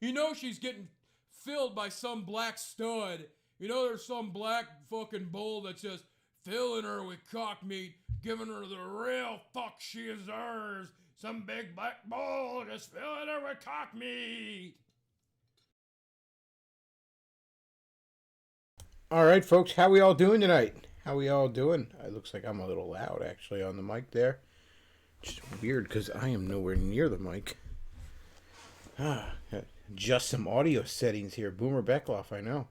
You know she's getting filled by some black stud. You know there's some black fucking bull that's just filling her with cock meat, giving her the real fuck she deserves. Some big black bull just filling her with cock meat. All right, folks, how we all doing tonight? How we all doing? It looks like I'm a little loud, actually, on the mic there. Just weird, because I am nowhere near the mic. Just some audio settings here. Boomer Bechtloff, I know.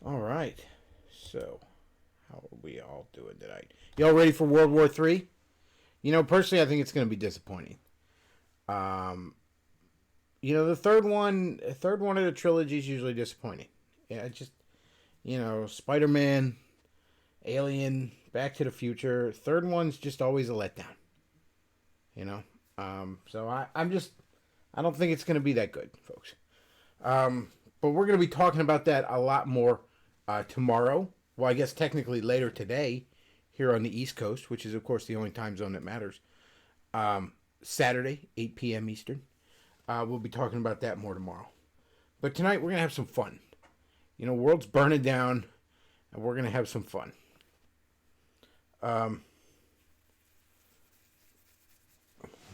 All right, so how are we all doing tonight? Y'all ready for World War III? You know, personally, I think it's going to be disappointing. The third one of the trilogy is usually disappointing. Yeah, Spider-Man, Alien, Back to the Future. Third one's just always a letdown. So I don't think it's going to be that good, folks. But we're going to be talking about that a lot more tomorrow. Well, I guess technically later today here on the East Coast, which is, of course, the only time zone that matters. Saturday, 8 p.m. Eastern. We'll be talking about that more tomorrow. But tonight we're going to have some fun. World's burning down, and we're going to have some fun.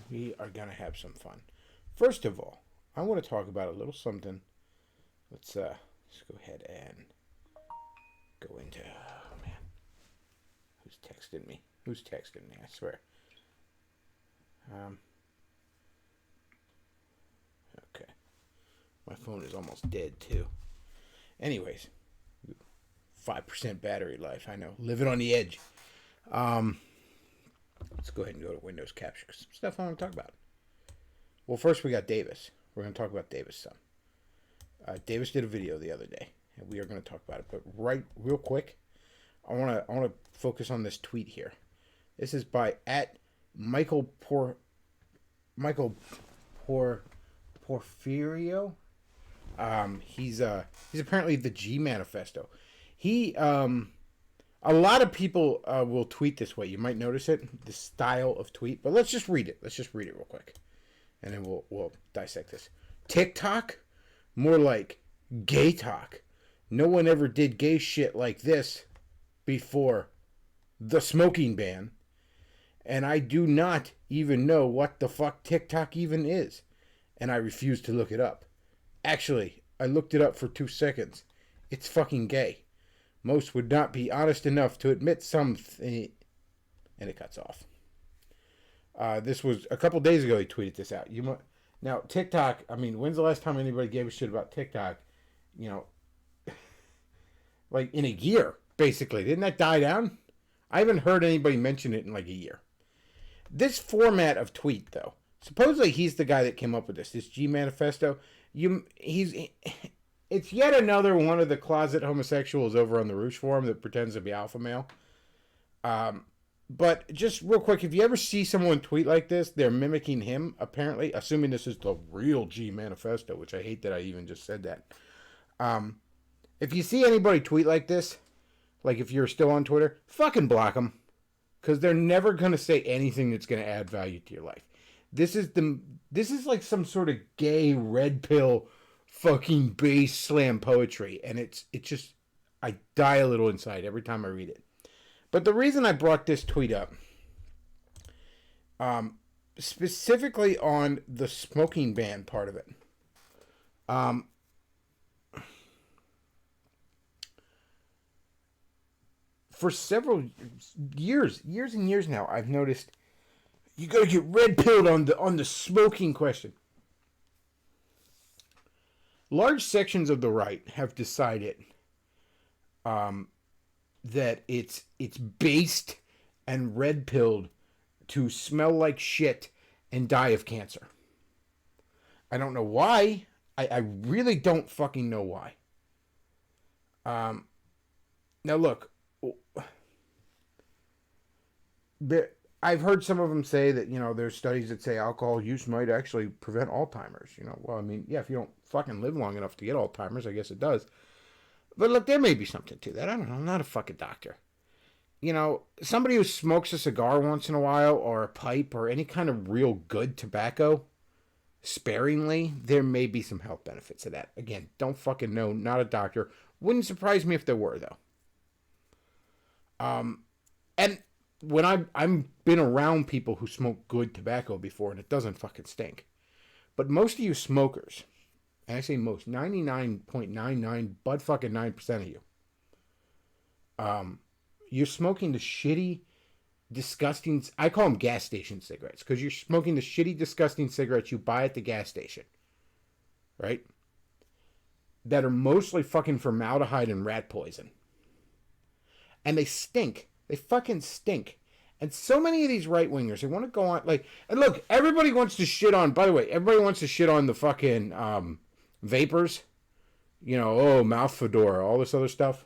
We are going to have some fun. First of all, I want to talk about a little something. Let's go ahead and go into... Oh, man. Who's texting me? I swear. Okay. My phone is almost dead, too. Anyways, 5% battery life. I know. Living on the edge. Let's go ahead and go to Windows Capture. Some stuff I want to talk about. Well, first we got Davis. We're going to talk about Davis some. Davis did a video the other day, and we are going to talk about it. But real quick, I want to focus on this tweet here. This is by @Porfirio. He's apparently the G Manifesto. A lot of people will tweet this way. You might notice it, the style of tweet. But let's just read it. Let's just read it real quick, and then we'll dissect this. TikTok, more like gay talk. No one ever did gay shit like this before the smoking ban, and I do not even know what the fuck TikTok even is, and I refuse to look it up. Actually, I looked it up for 2 seconds. It's fucking gay. Most would not be honest enough to admit something. And it cuts off. This was a couple days ago he tweeted this out. Now, TikTok, I mean, when's the last time anybody gave a shit about TikTok? Like in a year, basically. Didn't that die down? I haven't heard anybody mention it in like a year. This format of tweet, though. Supposedly he's the guy that came up with this G Manifesto. It's yet another one of the closet homosexuals over on the Roosh forum that pretends to be alpha male. But just real quick, if you ever see someone tweet like this, they're mimicking him, apparently, assuming this is the real G Manifesto, which I hate that I even just said that. If you see anybody tweet like this, like if you're still on Twitter, fucking block them. Because they're never going to say anything that's going to add value to your life. This is like some sort of gay red pill fucking bass slam poetry, and it's just, I die a little inside every time I read it. But the reason I brought this tweet up, specifically on the smoking ban part of it, for several years and years now, I've noticed you gotta get red pilled on the smoking question. Large sections of the right have decided that it's based and red pilled to smell like shit and die of cancer. I don't know why. I really don't fucking know why. Now look, I've heard some of them say that, there's studies that say alcohol use might actually prevent Alzheimer's. Well, I mean, yeah, if you don't fucking live long enough to get Alzheimer's, I guess it does. But look, there may be something to that. I don't know. I'm not a fucking doctor. Somebody who smokes a cigar once in a while or a pipe or any kind of real good tobacco, sparingly, there may be some health benefits to that. Again, don't fucking know. Not a doctor. Wouldn't surprise me if there were, though. And when I've been around people who smoke good tobacco before, and it doesn't fucking stink. But most of you smokers, and I say most, 99.99 but fucking 9% of you, you're smoking the shitty, disgusting, I call them gas station cigarettes, because you're smoking the shitty, disgusting cigarettes you buy at the gas station, right? That are mostly fucking formaldehyde and rat poison. And they stink. They fucking stink. And so many of these right-wingers, they want to go on, like, and look, everybody wants to shit on, by the way, everybody wants to shit on the fucking vapors. You know, oh, mouth fedora, all this other stuff.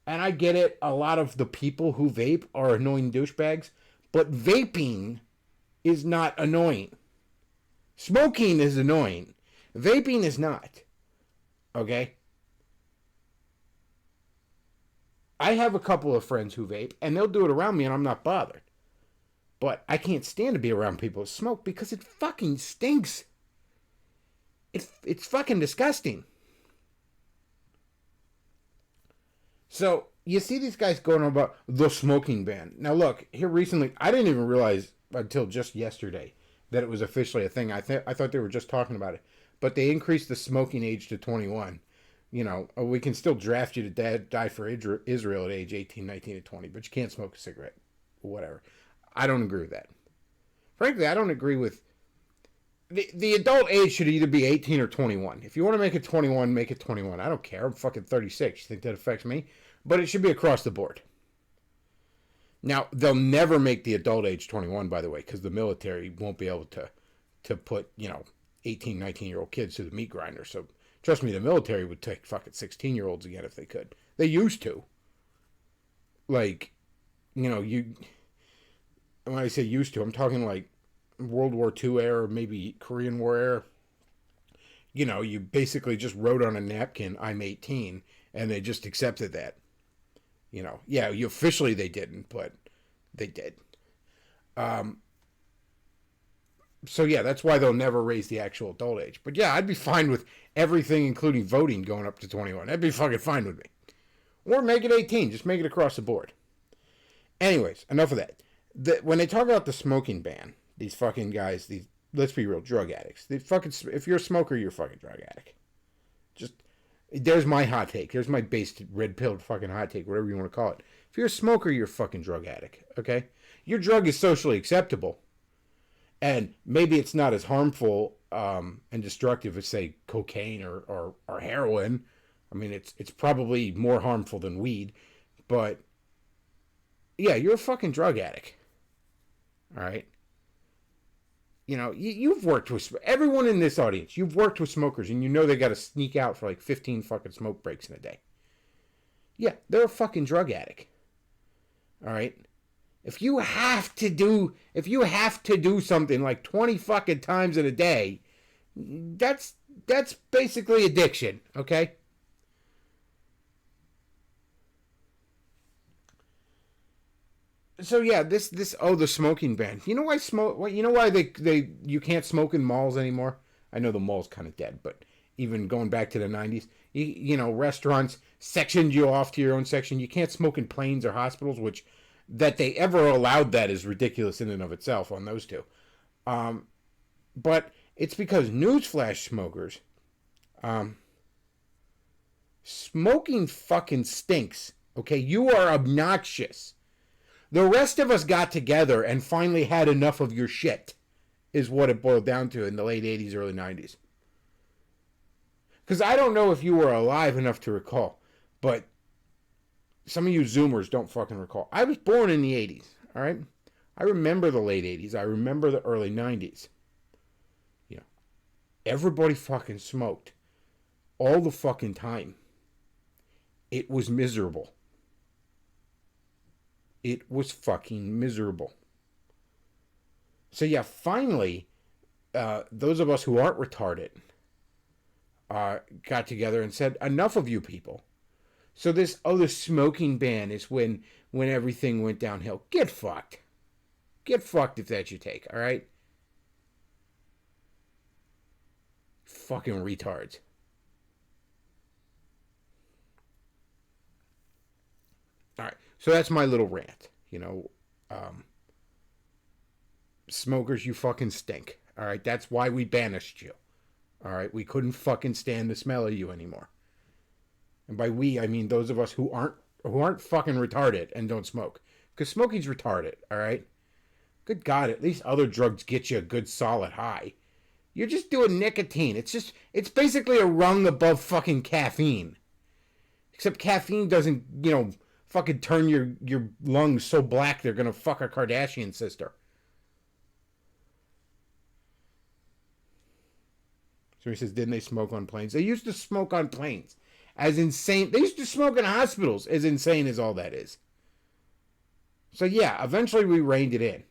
And I get it, a lot of the people who vape are annoying douchebags, but vaping is not annoying. Smoking is annoying. Vaping is not. Okay? I have a couple of friends who vape, and they'll do it around me, and I'm not bothered. But I can't stand to be around people who smoke because it fucking stinks. It's fucking disgusting. So, you see these guys going on about the smoking ban. Now, look, here recently, I didn't even realize until just yesterday that it was officially a thing. I thought they were just talking about it. But they increased the smoking age to 21. You know, we can still draft you to die for Israel at age 18, 19, and 20, but you can't smoke a cigarette. Whatever. I don't agree with that. Frankly, I don't agree with... The adult age should either be 18 or 21. If you want to make it 21, make it 21. I don't care. I'm fucking 36. You think that affects me? But it should be across the board. Now, they'll never make the adult age 21, by the way, because the military won't be able to put, 18, 19-year-old kids to the meat grinder. So, trust me, the military would take fucking 16-year-olds again if they could. They used to. Like, when I say used to, I'm talking like World War II era, maybe Korean War era. You basically just wrote on a napkin, I'm 18, and they just accepted that. Yeah, officially they didn't, but they did. So yeah, that's why they'll never raise the actual adult age. But yeah, I'd be fine with everything, including voting, going up to 21. That'd be fucking fine with me. Or make it 18. Just make it across the board. Anyways, enough of that. When they talk about the smoking ban, these fucking guys, let's be real, drug addicts. If you're a smoker, you're a fucking drug addict. There's my hot take. There's my based red-pilled fucking hot take, whatever you want to call it. If you're a smoker, you're a fucking drug addict, okay? Your drug is socially acceptable. And maybe it's not as harmful and destructive as, say, cocaine or heroin. I mean, it's probably more harmful than weed. But, yeah, you're a fucking drug addict. All right? You've worked with... Everyone in this audience, you've worked with smokers, and they got to sneak out for like 15 fucking smoke breaks in a day. Yeah, they're a fucking drug addict. All right? If you have to do something like 20 fucking times in a day, that's basically addiction, okay? So yeah, the smoking ban. You know why you can't smoke in malls anymore? I know the mall's kind of dead, but even going back to the 90s, restaurants sectioned you off to your own section. You can't smoke in planes or hospitals, which that they ever allowed that is ridiculous in and of itself on those two. But it's because newsflash smokers, smoking fucking stinks. Okay, you are obnoxious. The rest of us got together and finally had enough of your shit, is what it boiled down to in the late 80s, early 90s. Because I don't know if you were alive enough to recall, but some of you Zoomers don't fucking recall. I was born in the 80s, all right? I remember the late 80s. I remember the early 90s. Everybody fucking smoked all the fucking time. It was miserable. It was fucking miserable. So yeah, finally, those of us who aren't retarded got together and said, enough of you people. So this other smoking ban is when everything went downhill. Get fucked. Get fucked if that's your take, all right? Fucking retards. All right, so that's my little rant. Smokers, you fucking stink. All right, that's why we banished you. All right, we couldn't fucking stand the smell of you anymore. And by we, I mean those of us who aren't fucking retarded and don't smoke, because smoking's retarded. All right. Good God, at least other drugs get you a good solid high. You're just doing nicotine. It's basically a rung above fucking caffeine. Except caffeine doesn't, fucking turn your lungs so black they're gonna fuck a Kardashian sister. So he says, didn't they smoke on planes? They used to smoke on planes. As insane. They used to smoke in hospitals. As insane as all that is. So yeah, eventually we reined it in.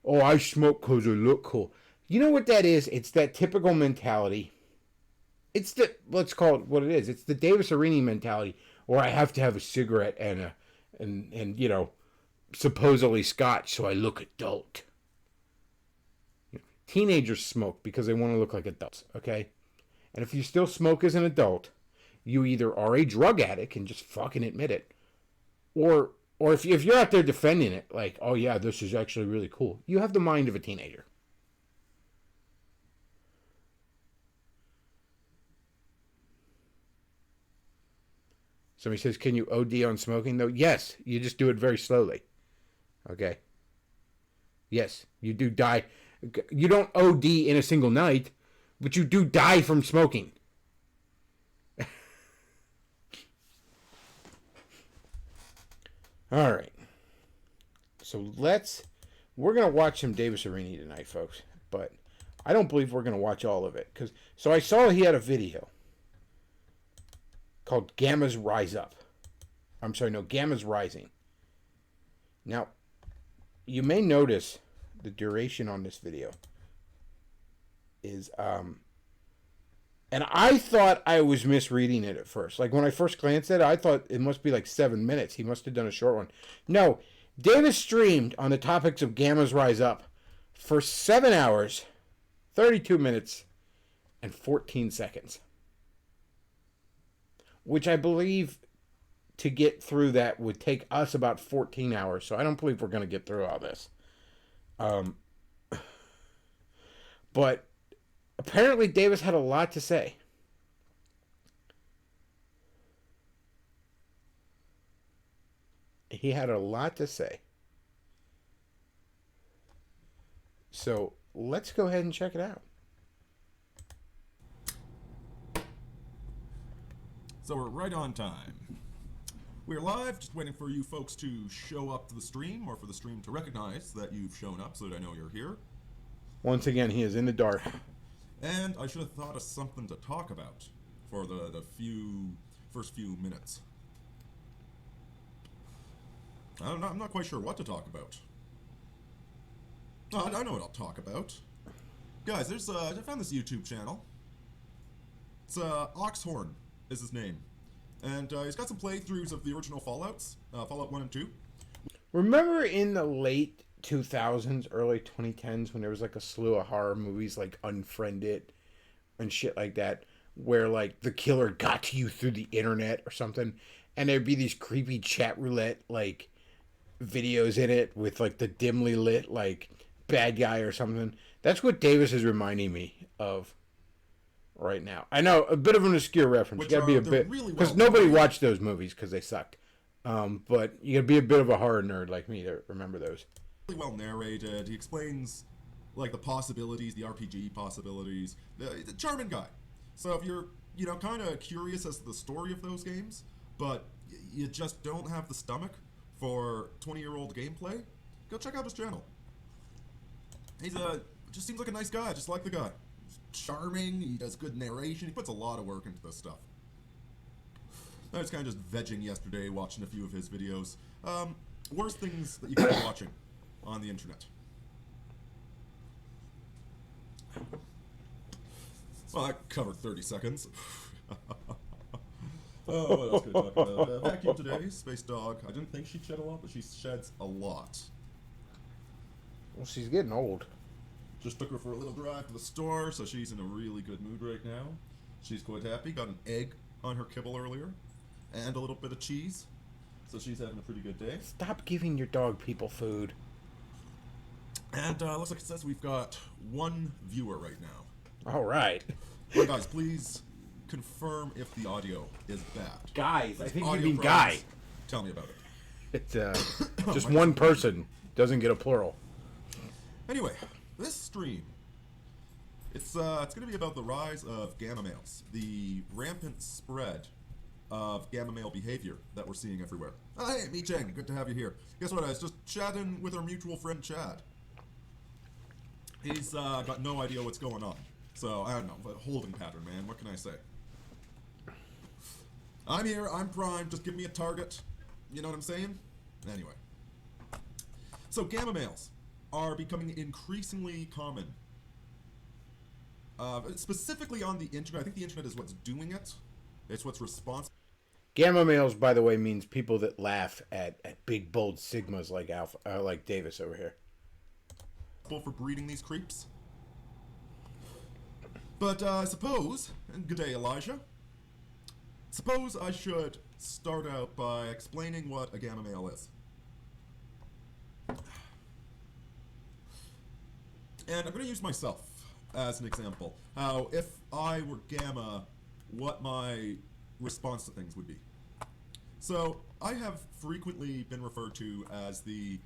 Oh, I smoke because I look cool. You know what that is? It's that typical mentality. It's let's call it what it is. It's the Davis Arini mentality, or I have to have a cigarette and supposedly scotch so I look adult. Teenagers smoke because they want to look like adults, okay? And if you still smoke as an adult, you either are a drug addict and just fucking admit it, or if you're out there defending it, like, oh yeah, this is actually really cool, you have the mind of a teenager. Somebody says, can you OD on smoking, though? Yes, you just do it very slowly. Okay? Yes, you do die. You don't OD in a single night, but you do die from smoking. All right. So we're going to watch some Davis Arini tonight, folks. But I don't believe we're going to watch all of it. So I saw he had a video called Gammas Rise Up. I'm sorry, no, Gammas Rising. Now, you may notice the duration on this video is, and I thought I was misreading it at first. Like when I first glanced at it, I thought it must be like 7 minutes. He must have done a short one. No, Davis streamed on the topics of Gammas Rise Up for 7 hours, 32 minutes, and 14 seconds. Which I believe to get through that would take us about 14 hours. So I don't believe we're going to get through all this. But apparently Davis had a lot to say. He had a lot to say. So let's go ahead and check it out. So we're right on time. We're live, just waiting for you folks to show up to the stream, or for the stream to recognize that you've shown up so that I know you're here. Once again, he is in the dark. And I should have thought of something to talk about for the first few minutes. I'm not quite sure what to talk about. Oh, I know what I'll talk about. Guys, I found this YouTube channel. It's Oxhorn is his name. And he's got some playthroughs of the original Fallouts, Fallout 1 and 2. Remember in the late 2000s, early 2010s, when there was like a slew of horror movies like Unfriended and shit like that, where like the killer got to you through the internet or something, and there'd be these creepy chat roulette like videos in it with like the dimly lit like bad guy or something. That's what Davis is reminding me of right now. I know, a bit of an obscure reference. You gotta be a bit, because nobody watched those movies because they sucked. But you gotta be a bit of a horror nerd like me to remember those. Really well narrated. He explains like the possibilities, the RPG possibilities. He's a charming guy. So if you're, kind of curious as to the story of those games, but you just don't have the stomach for 20-year-old gameplay, go check out his channel. He's just seems like a nice guy, just like the guy. Charming, he does good narration, he puts a lot of work into this stuff. I was kind of just vegging yesterday, watching a few of his videos. Worst things that you can be watching on the internet. Well, I covered 30 seconds. Oh, what else could I talk about? Vacuum today, Space Dog. I didn't think she'd shed a lot, but she sheds a lot. Well, she's getting old. Just took her for a little drive to the store, so she's in a really good mood right now. She's quite happy. Got an egg on her kibble earlier, and a little bit of cheese. So she's having a pretty good day. Stop giving your dog people food. And looks like it says we've got one viewer right now. All right. Well, guys, please confirm if the audio is bad. Guys, I think you Audio mean problems. guy. Tell me about it. It's just one person. Doesn't get a plural. Anyway, this stream, it's going to be about the rise of gamma males, the rampant spread of gamma male behavior that we're seeing everywhere. Oh, hey, Mi Cheng, good to have you here. Guess what? I was just chatting with our mutual friend Chad. He's got no idea what's going on. So, I don't know, a holding pattern, man. What can I say? I'm here, I'm primed, just give me a target. You know what I'm saying? Anyway. So, gamma males are becoming increasingly common. Specifically on the internet. I think the internet is what's doing it. It's what's responsible. Gamma males, by the way, means people that laugh at big, bold sigmas like Alpha, like Davis over here. For breeding these creeps. But I suppose, and good day Elijah, suppose I should start out by explaining what a gamma male is. And I'm going to use myself as an example. How if I were gamma, what my response to things would be. So I have frequently been referred to as the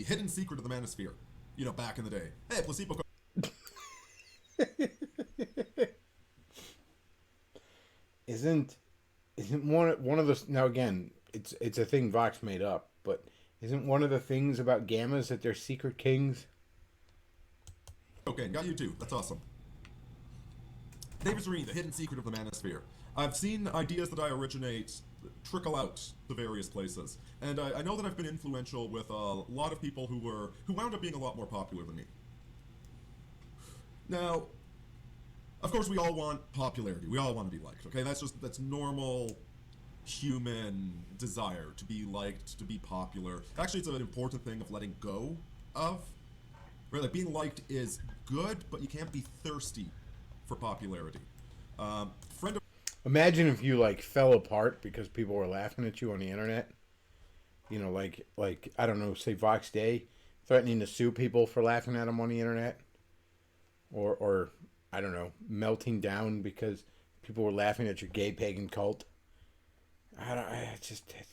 hidden secret of the manosphere. You know, back in the day. Hey, placebo. Isn't one of the, now again, it's a thing Vox made up, but isn't one of the things about gammas that they're secret kings? Okay, got you too. That's awesome. David Serene, the hidden secret of the manosphere. I've seen ideas that I originate trickle out to various places, and I know that I've been influential with a lot of people who wound up being a lot more popular than me. Now, of course, we all want popularity. We all want to be liked. Okay, that's normal human desire to be liked, to be popular. Actually, it's an important thing of letting go of. Right, like being liked is good, but you can't be thirsty for popularity. Imagine if you like fell apart because people were laughing at you on the internet. You know, like I don't know, say Vox Day, threatening to sue people for laughing at them on the internet, or I don't know, melting down because people were laughing at your gay pagan cult.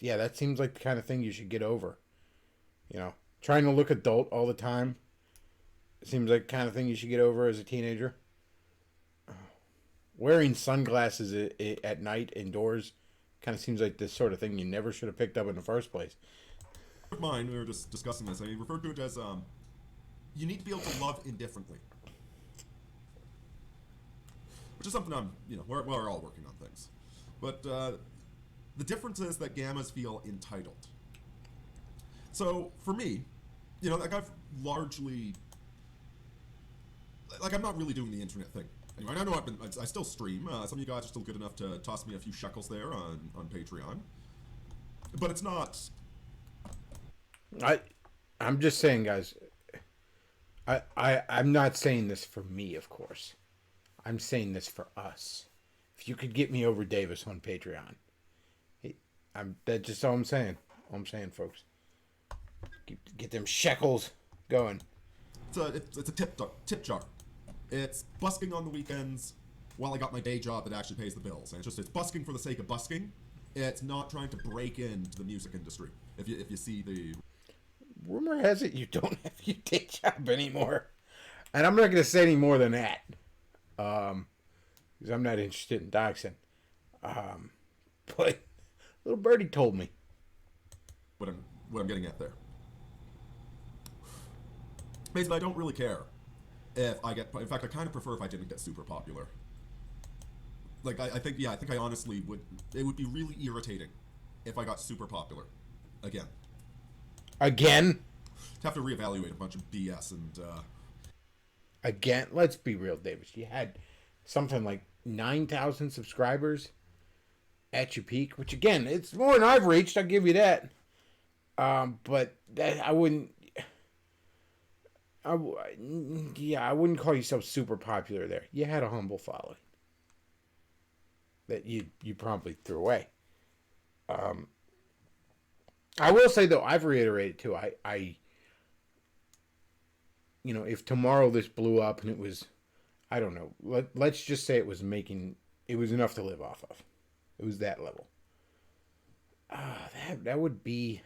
Yeah, that seems like the kind of thing you should get over. You know, trying to look adult all the time seems like the kind of thing you should get over as a teenager. Wearing sunglasses at night indoors kind of seems like this sort of thing you never should have picked up in the first place. Of mine, we were just discussing this. I referred to it as you need to be able to love indifferently, which is something we're all working on things. But the difference is that gammas feel entitled. So for me, like I've largely, like I'm not really doing the internet thing. Anyway, I know I still stream. Some of you guys are still good enough to toss me a few shekels there on Patreon. But it's not. I'm just saying, guys. I'm not saying this for me, of course. I'm saying this for us. If you could get me over Davis on Patreon, that's just all I'm saying. All I'm saying, folks. Get them shekels going. It's a tip jar. It's busking on the weekends while I got my day job that actually pays the bills. And it's busking for the sake of busking. It's not trying to break into the music industry. If you see the... Rumor has it you don't have your day job anymore. And I'm not going to say any more than that. Because I'm not interested in doxing. But little birdie told me. What I'm getting at there. Basically, I don't really care if I get... In fact, I kind of prefer if I didn't get super popular. Like, I think I honestly would... It would be really irritating if I got super popular. Again. Again? To have to reevaluate a bunch of BS and, Again? Let's be real, Davis. You had something like 9,000 subscribers at your peak, which, again, it's more than I've reached. I'll give you that. But that I wouldn't... Yeah, I wouldn't call yourself super popular there. You had a humble following that you promptly threw away. I will say though, I've reiterated too. I if tomorrow this blew up and it was, I don't know, let's just say it was enough to live off of. It was that level. That would be.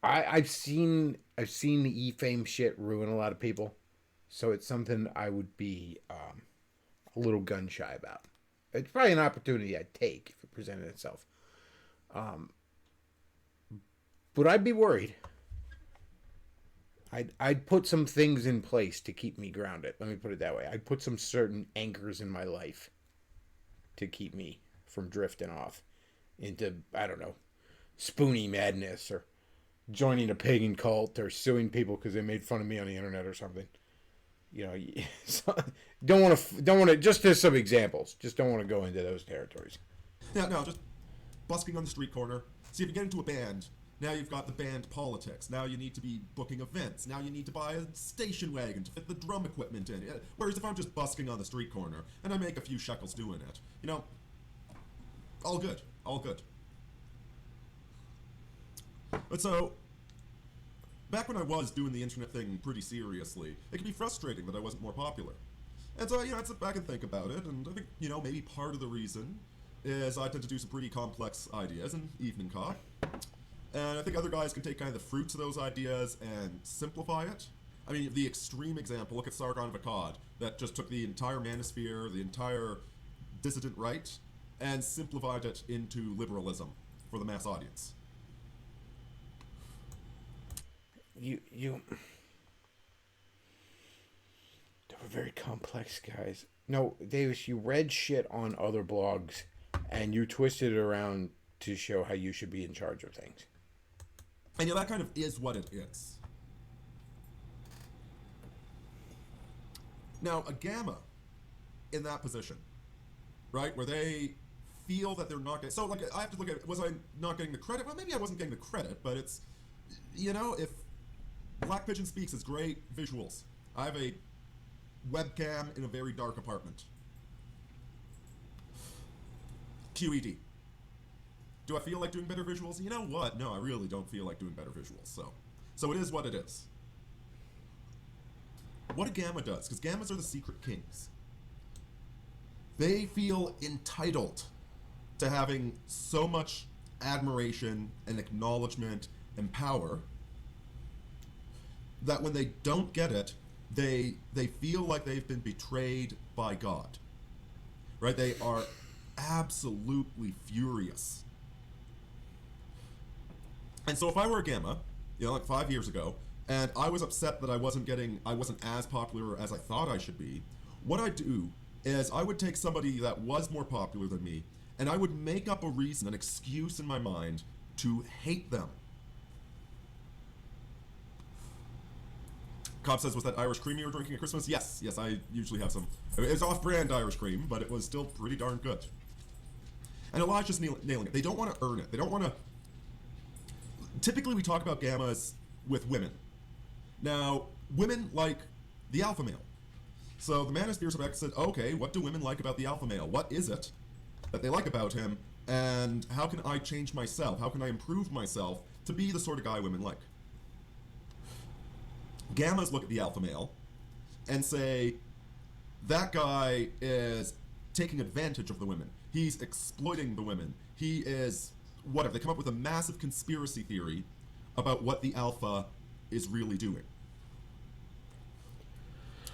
I've seen the E-Fame shit ruin a lot of people, so it's something I would be a little gun shy about. It's probably an opportunity I'd take if it presented itself. But I'd be worried. I'd put some things in place to keep me grounded. Let me put it that way. I'd put some certain anchors in my life to keep me from drifting off into, I don't know, spoony madness or joining a pagan cult or suing people because they made fun of me on the internet or something. Don't want to. Just as some examples. Just don't want to go into those territories. Yeah, no, just busking on the street corner. See, if you get into a band, now you've got the band politics. Now you need to be booking events. Now you need to buy a station wagon to fit the drum equipment in. Whereas if I'm just busking on the street corner and I make a few shekels doing it, all good, all good. But so, back when I was doing the internet thing pretty seriously, it could be frustrating that I wasn't more popular. And so, I'd sit back and think about it, and I think, maybe part of the reason is I tend to do some pretty complex ideas in Evening Cop. And I think other guys can take kind of the fruits of those ideas and simplify it. I mean, the extreme example, look at Sargon of Akkad, that just took the entire manosphere, the entire dissident right, and simplified it into liberalism for the mass audience. They were very complex guys. No, Davis, you read shit on other blogs and you twisted it around to show how you should be in charge of things. And that kind of is what it is. Now, a Gamma in that position, right, where they feel that they're not getting... So, I have to look at, was I not getting the credit? Well, maybe I wasn't getting the credit, but it's, if Black Pigeon Speaks is great visuals. I have a webcam in a very dark apartment. QED. Do I feel like doing better visuals? You know what? No, I really don't feel like doing better visuals. So it is what it is. What a Gamma does, because Gammas are the secret kings. They feel entitled to having so much admiration and acknowledgement and power that when they don't get it, they feel like they've been betrayed by God. Right? They are absolutely furious. And so if I were a Gamma, 5 years ago, and I was upset that I wasn't as popular as I thought I should be, what I'd do is I would take somebody that was more popular than me, and I would make up a reason, an excuse in my mind to hate them. Cobb says, was that Irish cream you were drinking at Christmas? Yes, I usually have some. It was off-brand Irish cream, but it was still pretty darn good. And Elijah's nailing it. They don't want to earn it. They don't want to... Typically, we talk about Gammas with women. Now, women like the alpha male. So the Manosphere Spec said, okay, what do women like about the alpha male? What is it that they like about him? And how can I change myself? How can I improve myself to be the sort of guy women like? Gammas look at the alpha male and say, that guy is taking advantage of the women. He's exploiting the women. He is, whatever. They come up with a massive conspiracy theory about what the alpha is really doing.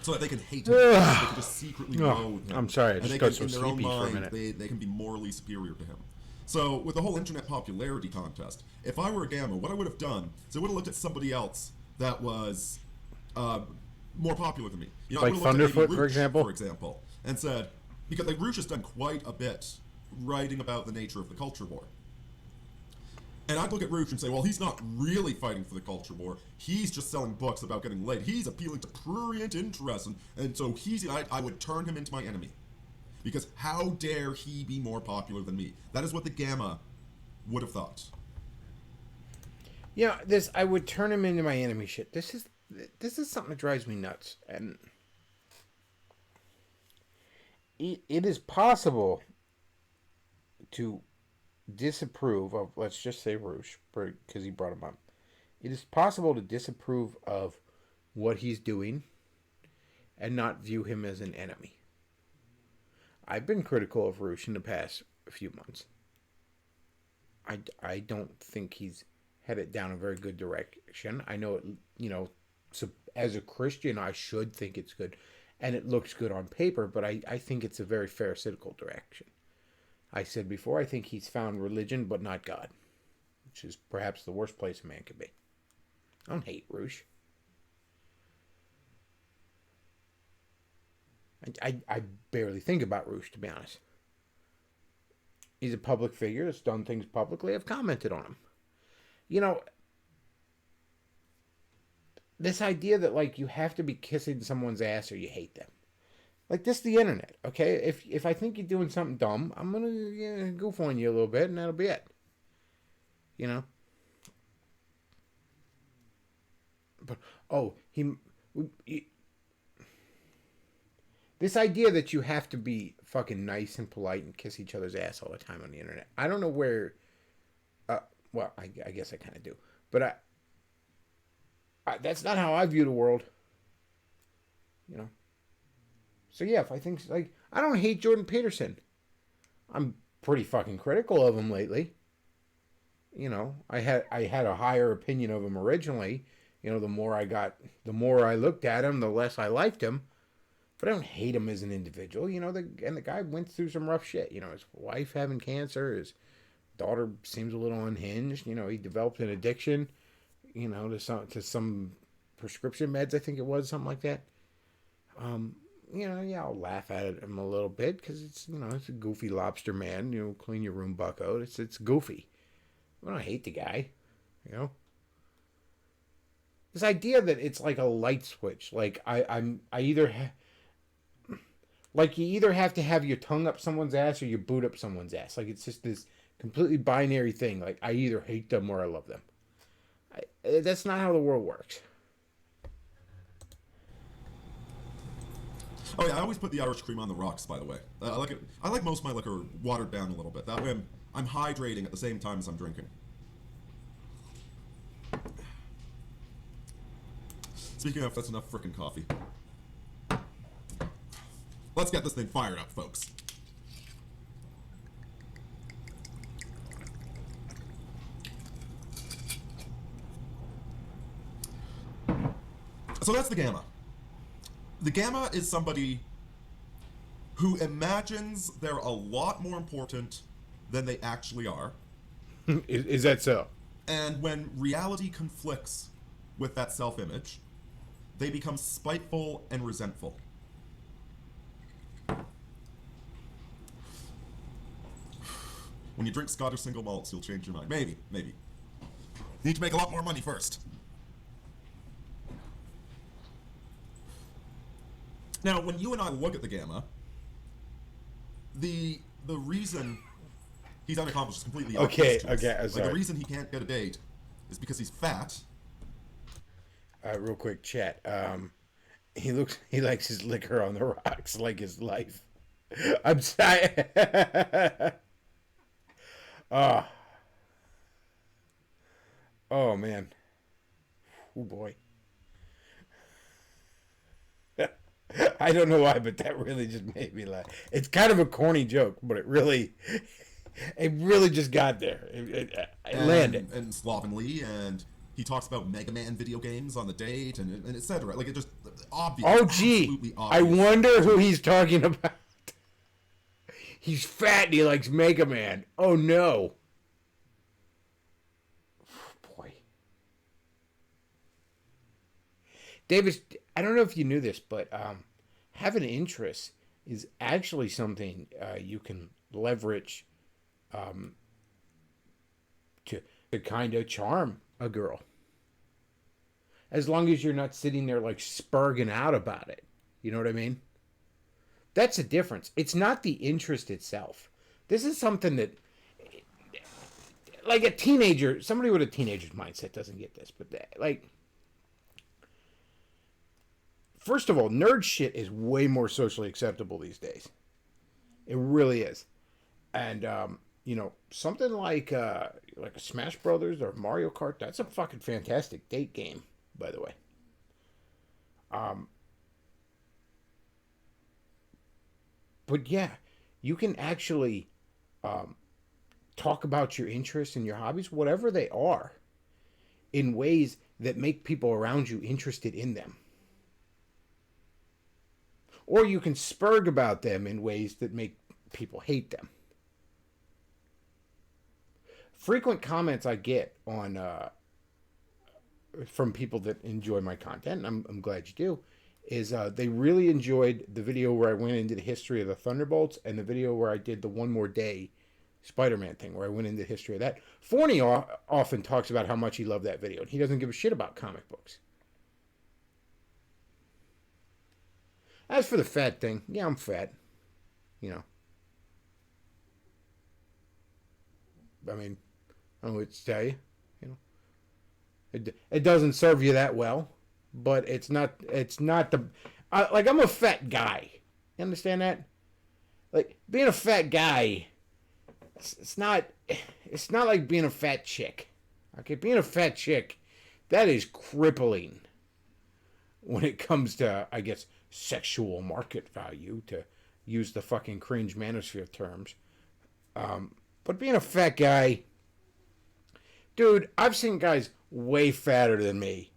So that they can hate him. They can just secretly loathe him. I'm sorry, I just got so in their own sleepy for a mind, minute. they can be morally superior to him. So with the whole internet popularity contest, if I were a Gamma, what I would have done is I would have looked at somebody else that was more popular than me. Like Thunderfoot, for example? And said, because like Roosh has done quite a bit writing about the nature of the culture war. And I'd look at Roosh and say, well, he's not really fighting for the culture war. He's just selling books about getting laid. He's appealing to prurient interest. And so I would turn him into my enemy. Because how dare he be more popular than me? That is what the Gamma would have thought. You know, this I would turn him into my enemy shit. This is something that drives me nuts, and it is possible to disapprove of, let's just say Roosh, because he brought him up. It is possible to disapprove of what he's doing and not view him as an enemy. I've been critical of Roosh in the past few months. I don't think he's headed down a very good direction. I know it, so as a Christian, I should think it's good, and it looks good on paper, but I think it's a very pharisaical direction. I said before, I think he's found religion, but not God, which is perhaps the worst place a man could be. I don't hate Roosh. I barely think about Roosh, to be honest. He's a public figure that's done things publicly. I've commented on him. You know, this idea that, like, you have to be kissing someone's ass or you hate them. Like, this is the internet, okay? If I think you're doing something dumb, I'm going to goof on you a little bit, and that'll be it. You know? But, this idea that you have to be fucking nice and polite and kiss each other's ass all the time on the internet. I don't know where... well, I guess I kind of do. But that's not how I view the world. You know? So yeah, if I think, like, I don't hate Jordan Peterson. I'm pretty fucking critical of him lately. You know, I had a higher opinion of him originally. You know, the more I looked at him, the less I liked him. But I don't hate him as an individual. You know, the guy went through some rough shit. You know, his wife having cancer, his daughter seems a little unhinged. You know, he developed an addiction, you know, to some prescription meds, I think it was, something like that. You know, yeah, I'll laugh at him a little bit because it's a goofy lobster man. You know, clean your room, bucko. It's goofy. I don't hate the guy. You know, this idea that it's like a light switch. Like like you either have to have your tongue up someone's ass or you boot up someone's ass. Like it's just this completely binary thing. Like I either hate them or I love them. That's not how the world works. Oh yeah, I always put the Irish cream on the rocks, by the way. I like it. I like most of my liquor watered down a little bit. That way I'm hydrating at the same time as I'm drinking. Speaking of, that's enough frickin' coffee. Let's get this thing fired up, folks. So that's the Gamma. The Gamma is somebody who imagines they're a lot more important than they actually are. Is that so? And when reality conflicts with that self-image, they become spiteful and resentful. When you drink Scottish single malts, you'll change your mind. Maybe. You need to make a lot more money first. Now, when you and I look at the Gamma, the reason he's unaccomplished is completely obvious to us. I'm sorry. Like, the reason he can't get a date is because he's fat. Real quick chat. He likes his liquor on the rocks like his life. I'm sorry. Oh man. Oh boy. I don't know why, but that really just made me laugh. It's kind of a corny joke, but it really just got there. It landed. And slovenly, and he talks about Mega Man video games on the date, and etc. Like, it just obvious. Oh gee, I wonder who he's talking about. He's fat and he likes Mega Man. Oh no. Boy. Davis, I don't know if you knew this, but having interests is actually something you can leverage to kind of charm a girl. As long as you're not sitting there like spurging out about it. You know what I mean? That's the difference. It's not the interest itself. This is something that like a teenager, somebody with a teenager's mindset doesn't get this, but like, first of all, nerd shit is way more socially acceptable these days. It really is. And, you know, something like a Smash Brothers or Mario Kart, that's a fucking fantastic date game, by the way. But yeah, you can actually talk about your interests and your hobbies, whatever they are, in ways that make people around you interested in them. Or you can spurg about them in ways that make people hate them. Frequent comments I get on from people that enjoy my content, and I'm glad you do, is they really enjoyed the video where I went into the history of the Thunderbolts and the video where I did the One More Day Spider-Man thing, where I went into the history of that. Forney often talks about how much he loved that video, and he doesn't give a shit about comic books. As for the fat thing, yeah, I'm fat. You know. I mean, I don't know what to tell you. You know, it doesn't serve you that well, but it's not the like, I'm a fat guy. You understand that? Like, being a fat guy, it's not like being a fat chick. Okay, being a fat chick, that is crippling when it comes to, I guess, sexual market value, to use the fucking cringe manosphere terms. But being a fat guy, dude, I've seen guys way fatter than me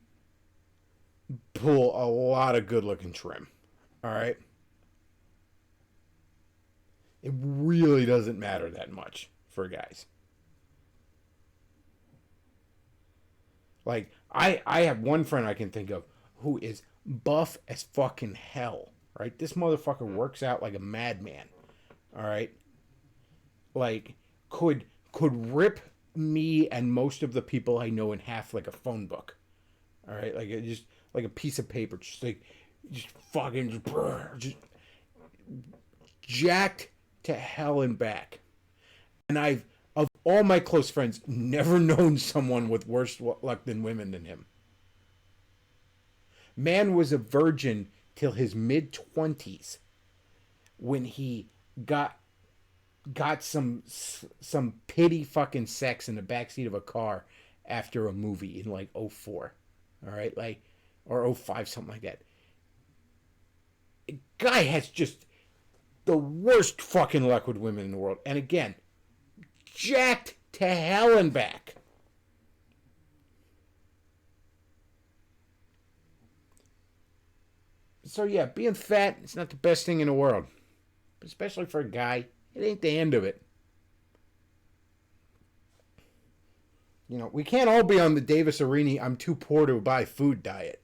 pull a lot of good looking trim. All right? It really doesn't matter that much for guys. Like, I have one friend I can think of who is buff as fucking hell, right? This motherfucker works out like a madman, all right? Like, could rip me and most of the people I know in half like a phone book, all right? Like, just like a piece of paper, just fucking just jacked to hell and back. And I've, of all my close friends, never known someone with worse luck than women than him. Man was a virgin till his mid-20s when he got some pity fucking sex in the backseat of a car after a movie in like 04. All right? Like, or 05, something like that. A guy has just the worst fucking luck with women in the world. And again, jacked to hell and back. So yeah, being fat, it's not the best thing in the world. Especially for a guy, it ain't the end of it. You know, we can't all be on the Davis Arini, I'm too poor to buy food diet.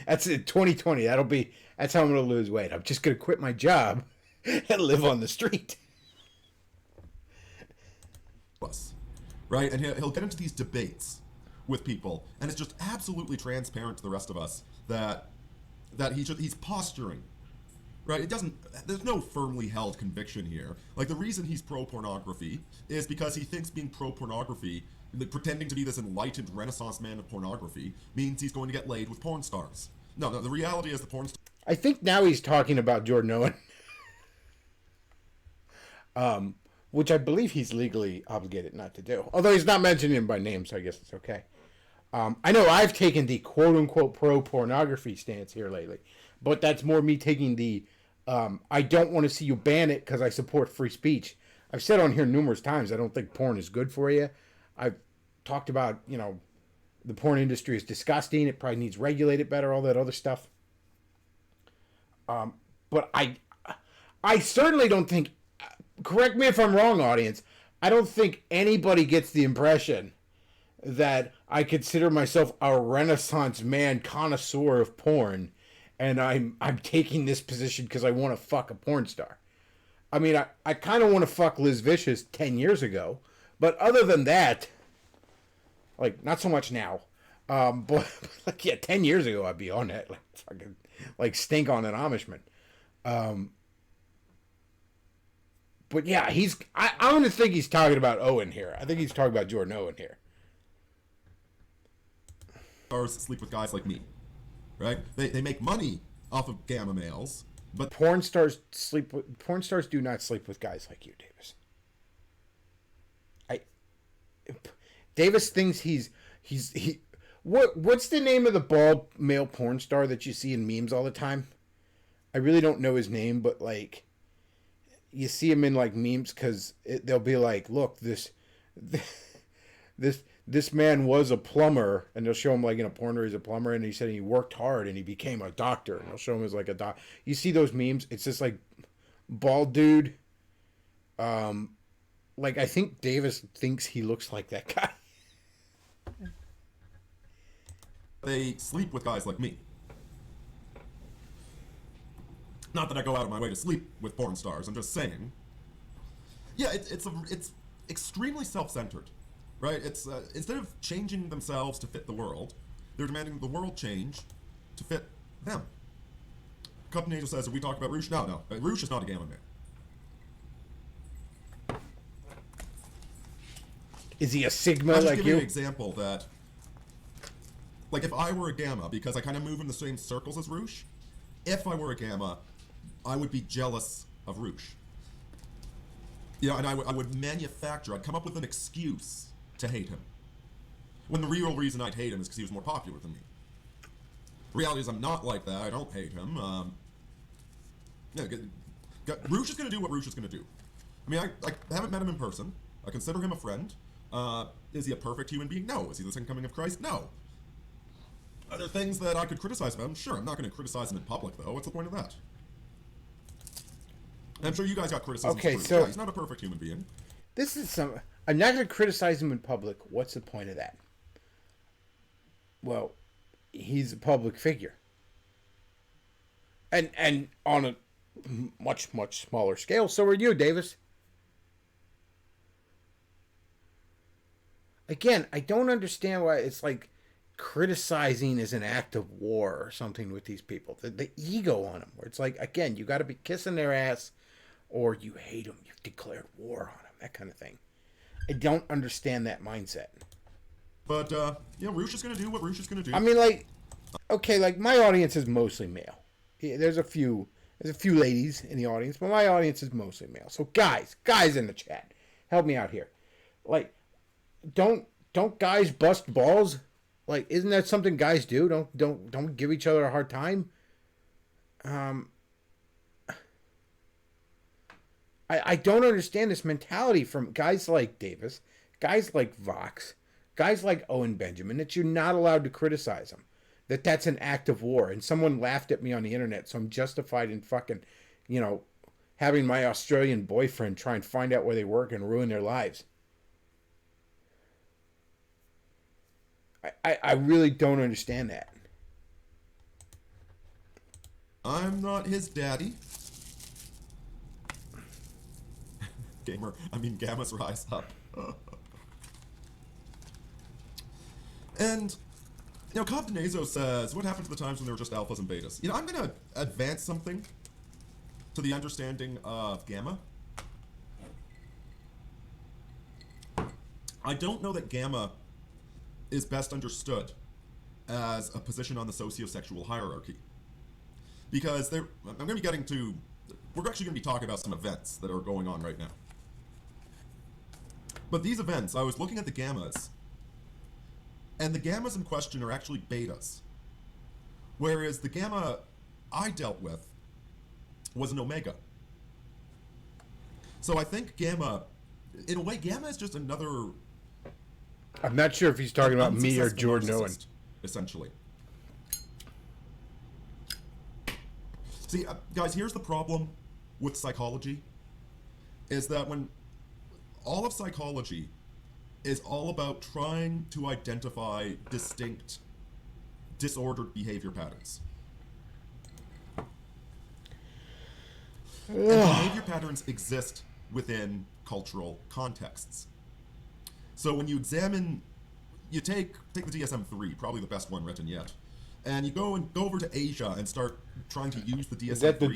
That's it, 2020. That's how I'm going to lose weight. I'm just going to quit my job and live on the street. Right? And he'll get into these debates with people, and it's just absolutely transparent to the rest of us that he's posturing, right? There's no firmly held conviction here. Like, the reason he's pro-pornography is because he thinks being pro-pornography, pretending to be this enlightened Renaissance man of pornography, means he's going to get laid with porn stars. No, the reality is the porn stars. I think now he's talking about Jordan Owen. Which I believe he's legally obligated not to do. Although he's not mentioning him by name, so I guess it's okay. I know I've taken the quote-unquote pro-pornography stance here lately, but that's more me taking the I don't want to see you ban it because I support free speech. I've said on here numerous times I don't think porn is good for you. I've talked about, you know, the porn industry is disgusting. It probably needs regulated better, all that other stuff. But I certainly don't think, correct me if I'm wrong, audience, I don't think anybody gets the impression that I consider myself a Renaissance man connoisseur of porn, and I'm taking this position because I want to fuck a porn star. I mean, I kind of want to fuck Liz Vicious 10 years ago, but other than that, like, not so much now. But like, yeah, 10 years ago I'd be on that, like, fucking, like, stink on an Amishman. But yeah, I'm going to think he's talking about Owen here. I think he's talking about Jordan Owen here. Stars sleep with guys like me, right? They make money off of gamma males, but Porn stars do not sleep with guys like you, Davis. Davis thinks what's the name of the bald male porn star that you see in memes all the time? I really don't know his name, but like you see him in like memes because they'll be like, look, this man was a plumber, and they'll show him like in a porn where he's a plumber, and he said he worked hard and he became a doctor, and they'll show him as like a doc. You see those memes? It's just like bald dude. Like I think Davis thinks he looks like that guy. they sleep with guys like me. Not that I go out of my way to sleep with porn stars. I'm just saying. Yeah, it's extremely self-centered, right? It's instead of changing themselves to fit the world, they're demanding the world change to fit them. Captain Angel says, "Have we talked about Roosh?" No. Roosh is not a gamma man. Is he a Sigma I'll just like give you? you an example that, like, if I were a gamma, because I kind of move in the same circles as Roosh, if I were a gamma, I would be jealous of Roosh. You know, and I would manufacture, I'd come up with an excuse to hate him. When the real reason I'd hate him is because he was more popular than me. The reality is I'm not like that. I don't hate him. Roosh is going to do what Roosh is going to do. I mean, I haven't met him in person. I consider him a friend. Is he a perfect human being? No. Is he the second coming of Christ? No. Are there things that I could criticize about him? Sure. I'm not going to criticize him in public, though. What's the point of that? I'm sure you guys got criticisms. Okay, too. so yeah, he's not a perfect human being. This is some. I'm not going to criticize him in public. What's the point of that? Well, he's a public figure, and on a much smaller scale. So are you, Davis. Again, I don't understand why it's like criticizing is an act of war or something with these people. The ego on them, where it's like, again, you got to be kissing their ass, or you hate them. You've declared war on them. That kind of thing. I don't understand that mindset. But Roosh is going to do what Roosh is going to do. I mean, like, okay, like my audience is mostly male. There's a few ladies in the audience, but my audience is mostly male. So guys in the chat, help me out here. Like, don't guys bust balls? Like, isn't that something guys do? Don't give each other a hard time. I don't understand this mentality from guys like Davis, guys like Vox, guys like Owen Benjamin, that you're not allowed to criticize them. That's an act of war. And someone laughed at me on the internet, so I'm justified in fucking, having my Australian boyfriend try and find out where they work and ruin their lives. I really don't understand that. I'm not his daddy. Gammas rise up. And, Cobdenazo says, what happened to the times when there were just alphas and betas? I'm going to advance something to the understanding of gamma. I don't know that gamma is best understood as a position on the sociosexual hierarchy. Because we're actually going to be talking about some events that are going on right now. But these events, I was looking at the gammas, and the gammas in question are actually betas. Whereas the gamma I dealt with was an omega. So I think gamma, in a way, gamma is just another... I'm not sure if he's talking about me or Jordan Owen. Essentially. See, guys, here's the problem with psychology, is that when all of psychology is all about trying to identify distinct, disordered behavior patterns. And behavior patterns exist within cultural contexts. So when you examine, you take the DSM-3, probably the best one written yet, and you go over to Asia and start trying to use the DSM-3, Is that the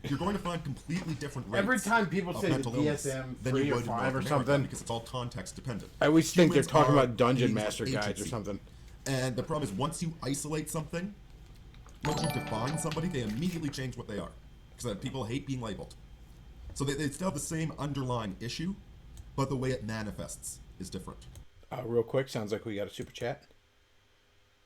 you're going to find completely different rates. Every time people of say the mental illness DSM than you 3 or would in 5 North or America, something, because it's all context dependent. I always think they're Humans talking are about Dungeon beings of Master guides or agency. something. And the problem is, once you isolate something, once you define somebody, they immediately change what they are. Because people hate being labeled. So they still have the same underlying issue, but the way it manifests is different. Real quick, sounds like we got a super chat.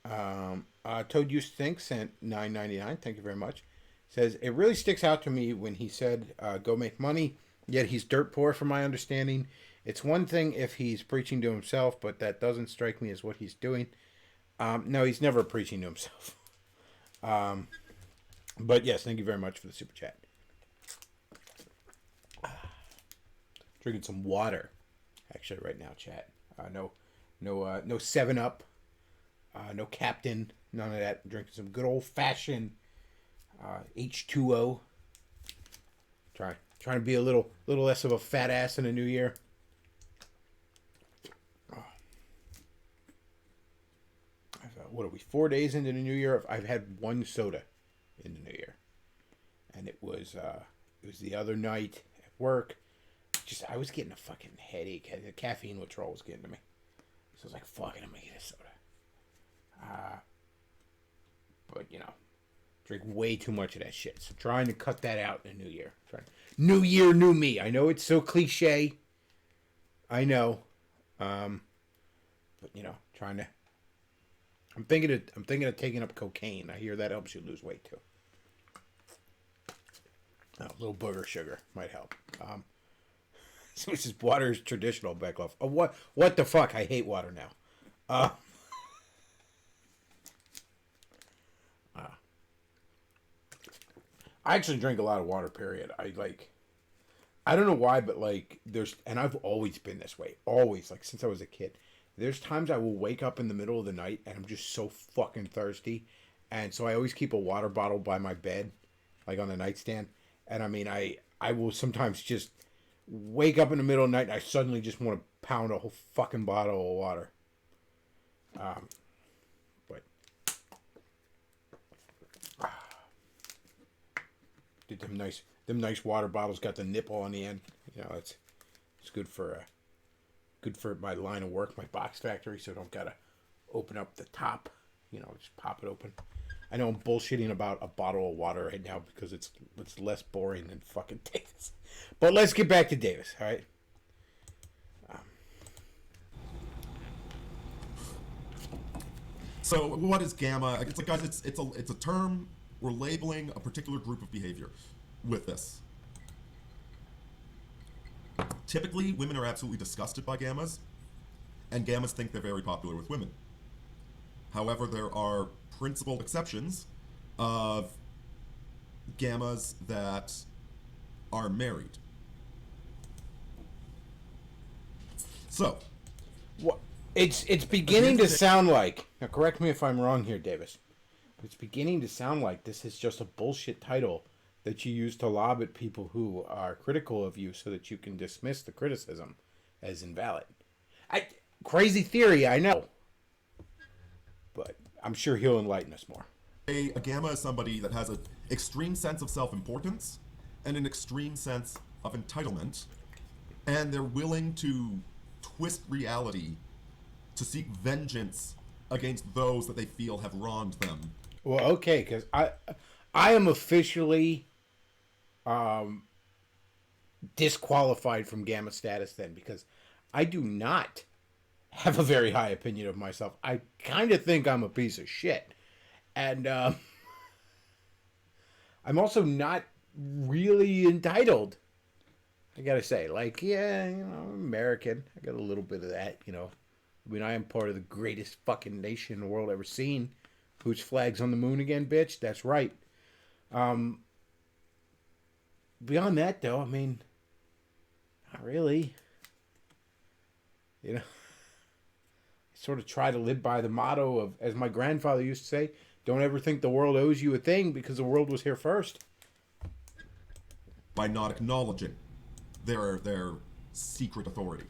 Toad You Think sent $9.99. Thank you very much. Says, it really sticks out to me when he said, go make money, yet he's dirt poor from my understanding. It's one thing if he's preaching to himself, but that doesn't strike me as what he's doing. No, he's never preaching to himself. But yes, thank you very much for the super chat. Drinking some water, actually, right now, chat. No 7-Up, no Captain, none of that. I'm drinking some good old fashioned H2O. Trying to be a little less of a fat ass in the new year. What are we, 4 days into the new year? I've had one soda in the new year, and it was the other night at work. I was getting a fucking headache. The caffeine withdrawal was getting to me, so I was like, "Fuck it, I'm gonna get a soda." But drink way too much of that shit. So trying to cut that out in the new year. New year, new me. I know it's so cliche. I know, but trying to. I'm thinking of taking up cocaine. I hear that helps you lose weight too. A little booger sugar might help. So this is water is traditional, Bechtloff. Oh, what the fuck? I hate water now. I actually drink a lot of water, period. I don't know why, but and I've always been this way. Always, since I was a kid. There's times I will wake up in the middle of the night and I'm just so fucking thirsty. And so I always keep a water bottle by my bed, on the nightstand. And I will sometimes just wake up in the middle of the night and I suddenly just want to pound a whole fucking bottle of water. But did them nice water bottles got the nipple on the end. It's good for my line of work, my box factory, so I don't gotta open up the top, just pop it open. I know I'm bullshitting about a bottle of water right now because it's less boring than fucking Davis. But let's get back to Davis, all right? So what is gamma? It's guys, it's a term. We're labeling a particular group of behavior with this. Typically, women are absolutely disgusted by gammas, and gammas think they're very popular with women. However, there are principled exceptions of gammas that are married. So, what? It's beginning to sound like, now correct me if I'm wrong here, Davis, but it's beginning to sound like this is just a bullshit title that you use to lob at people who are critical of you so that you can dismiss the criticism as invalid. Crazy theory, I know. But I'm sure he'll enlighten us more. A gamma is somebody that has an extreme sense of self-importance and an extreme sense of entitlement, and they're willing to twist reality to seek vengeance against those that they feel have wronged them. Well, okay, because I am officially disqualified from gamma status then, because I do not have a very high opinion of myself. I kind of think I'm a piece of shit. And I'm also not really entitled. I gotta say, I'm American. I got a little bit of that, I am part of the greatest fucking nation the world ever seen. Whose flag's on the moon again, bitch? That's right. Beyond that, though, not really. I sort of try to live by the motto of, as my grandfather used to say, don't ever think the world owes you a thing because the world was here first. By not acknowledging their secret authority.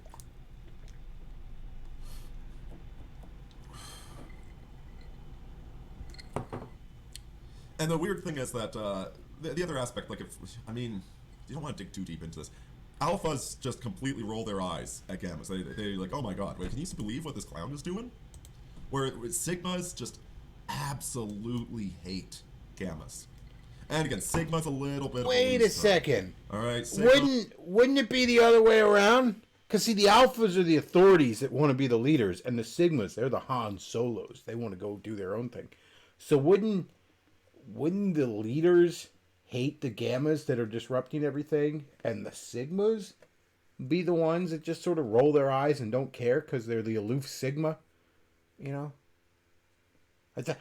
And the weird thing is that the other aspect, like, I mean, you don't want to dig too deep into this. Alphas just completely roll their eyes at gammas. They like, oh my god, wait, can you believe what this clown is doing? Where sigmas just absolutely hate gammas. And again, sigma's a little bit. Wait a second. All right, Sigma, wouldn't it be the other way around? Because see, the alphas are the authorities that want to be the leaders, and the sigmas, they're the Han Solos. They want to go do their own thing. So wouldn't the leaders hate the gammas that are disrupting everything, and the sigmas be the ones that just sort of roll their eyes and don't care because they're the aloof sigma? You know?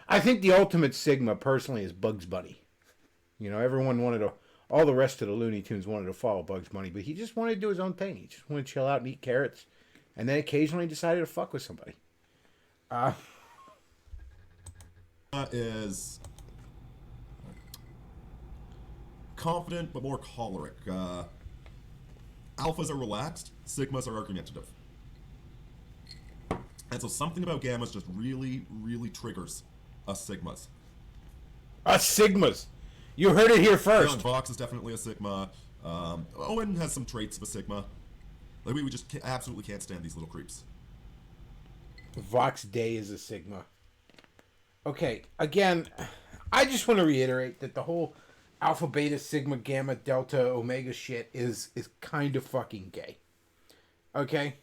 I think the ultimate sigma, personally, is Bugs Bunny. You know, everyone wanted to, all the rest of the Looney Tunes wanted to follow Bugs Bunny, but he just wanted to do his own thing. He just wanted to chill out and eat carrots, and then occasionally decided to fuck with somebody. is confident but more choleric. Alphas are relaxed, sigmas are argumentative. And so something about gammas just really, really triggers us sigmas. Us sigmas! You heard it here first. Young Vox is definitely a sigma. Owen has some traits of a sigma. Like, we just absolutely can't stand these little creeps. Vox Day is a sigma. Okay, again, I just want to reiterate that the whole alpha, beta, sigma, gamma, delta, omega shit is kind of fucking gay. Okay?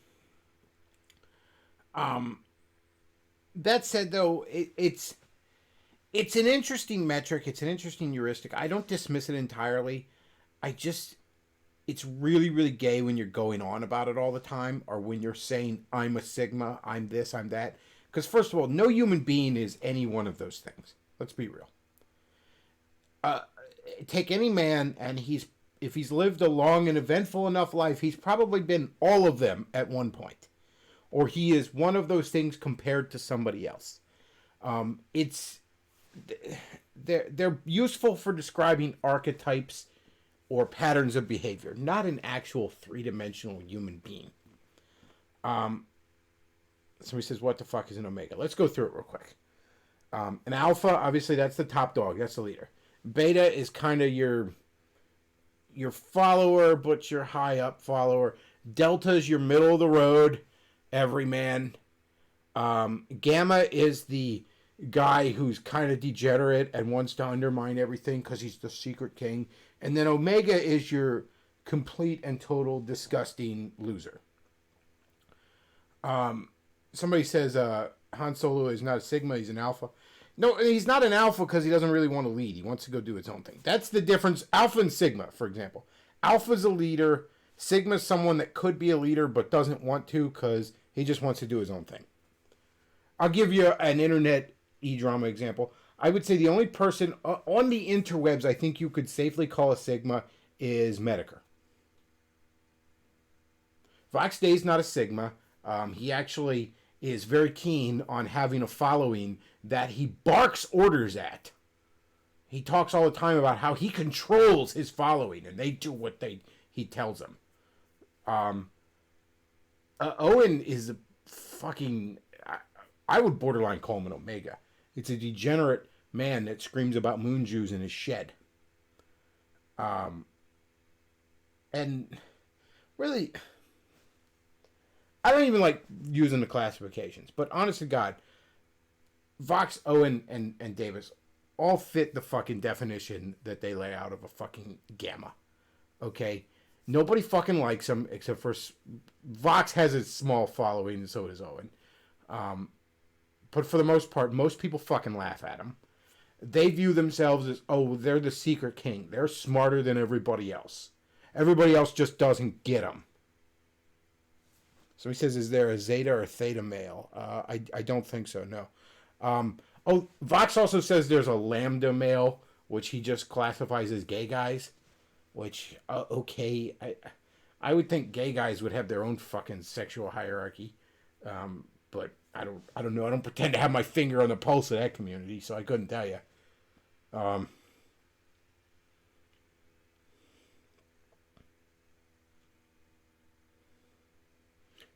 That said, though, it's an interesting metric. It's an interesting heuristic. I don't dismiss it entirely. It's really, really gay when you're going on about it all the time, or when you're saying, I'm a sigma, I'm this, I'm that. Because, first of all, no human being is any one of those things. Let's be real. Take any man, and if he's lived a long and eventful enough life, he's probably been all of them at one point. Or he is one of those things compared to somebody else. They're useful for describing archetypes or patterns of behavior, not an actual three-dimensional human being. Somebody says, what the fuck is an omega? Let's go through it real quick. An alpha, obviously, that's the top dog. That's the leader. Beta is kind of your follower, but your high up follower. Delta is your middle of the road everyman. Gamma is the guy who's kind of degenerate and wants to undermine everything because he's the secret king. And then Omega is your complete and total disgusting loser. Somebody says Han Solo is not a Sigma, he's an Alpha. No, he's not an Alpha because he doesn't really want to lead. He wants to go do his own thing. That's the difference. Alpha and Sigma, for example. Alpha's a leader. Sigma's someone that could be a leader but doesn't want to because he just wants to do his own thing. I'll give you an internet e-drama example. I would say the only person on the interwebs I think you could safely call a Sigma is Medicare. Vox Day's not a Sigma. He actually is very keen on having a following that he barks orders at. He talks all the time about how he controls his following and they do what he tells them. Owen is a fucking... I would borderline call him an Omega. It's a degenerate man that screams about moon Jews in his shed. And really, I don't even like using the classifications, but honest to God, Vox, Owen, and Davis all fit the fucking definition that they lay out of a fucking gamma. Okay? Nobody fucking likes him except for... Vox has a small following, and so does Owen. But for the most part, most people fucking laugh at him. They view themselves as, oh, they're the secret king. They're smarter than everybody else. Everybody else just doesn't get them. So he says, is there a Zeta or Theta male? I don't think so, no. Vox also says there's a Lambda male, which he just classifies as gay guys. Which, okay, I would think gay guys would have their own fucking sexual hierarchy. But I don't know. I don't pretend to have my finger on the pulse of that community, so I couldn't tell you.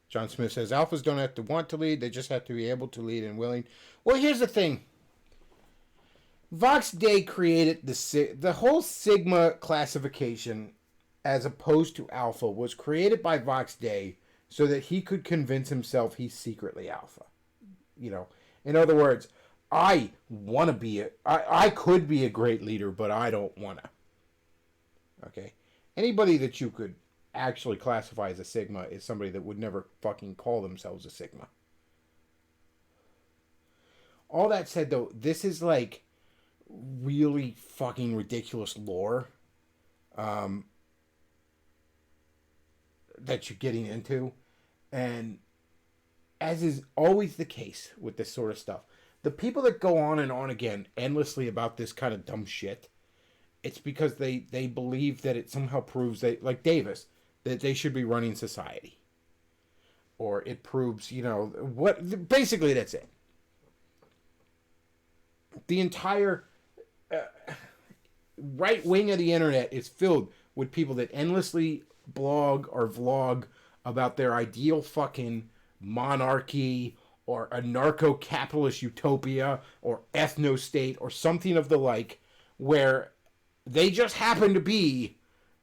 John Smith says, alphas don't have to want to lead. They just have to be able to lead and willing. Well, here's the thing. Vox Day created the whole Sigma classification, as opposed to Alpha, was created by Vox Day so that he could convince himself he's secretly Alpha. You know, in other words, I want to be I could be a great leader, but I don't want to. Okay? Anybody that you could actually classify as a Sigma is somebody that would never fucking call themselves a Sigma. All that said, though, this is like really fucking ridiculous lore that you're getting into. And as is always the case with this sort of stuff, the people that go on and on again endlessly about this kind of dumb shit, it's because they believe that it somehow proves they, like Davis, that they should be running society. Or it proves, you know, what, basically that's it. The entire right wing of the internet is filled with people that endlessly blog or vlog about their ideal fucking monarchy or a narco-capitalist utopia or ethno-state or something of the like, where they just happen to be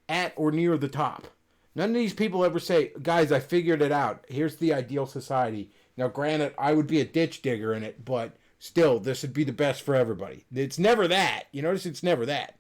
at or near the top. None of these people ever say, guys, I figured it out. Here's the ideal society. Now, granted, I would be a ditch digger in it, but still, this would be the best for everybody. It's never that. You notice it's never that.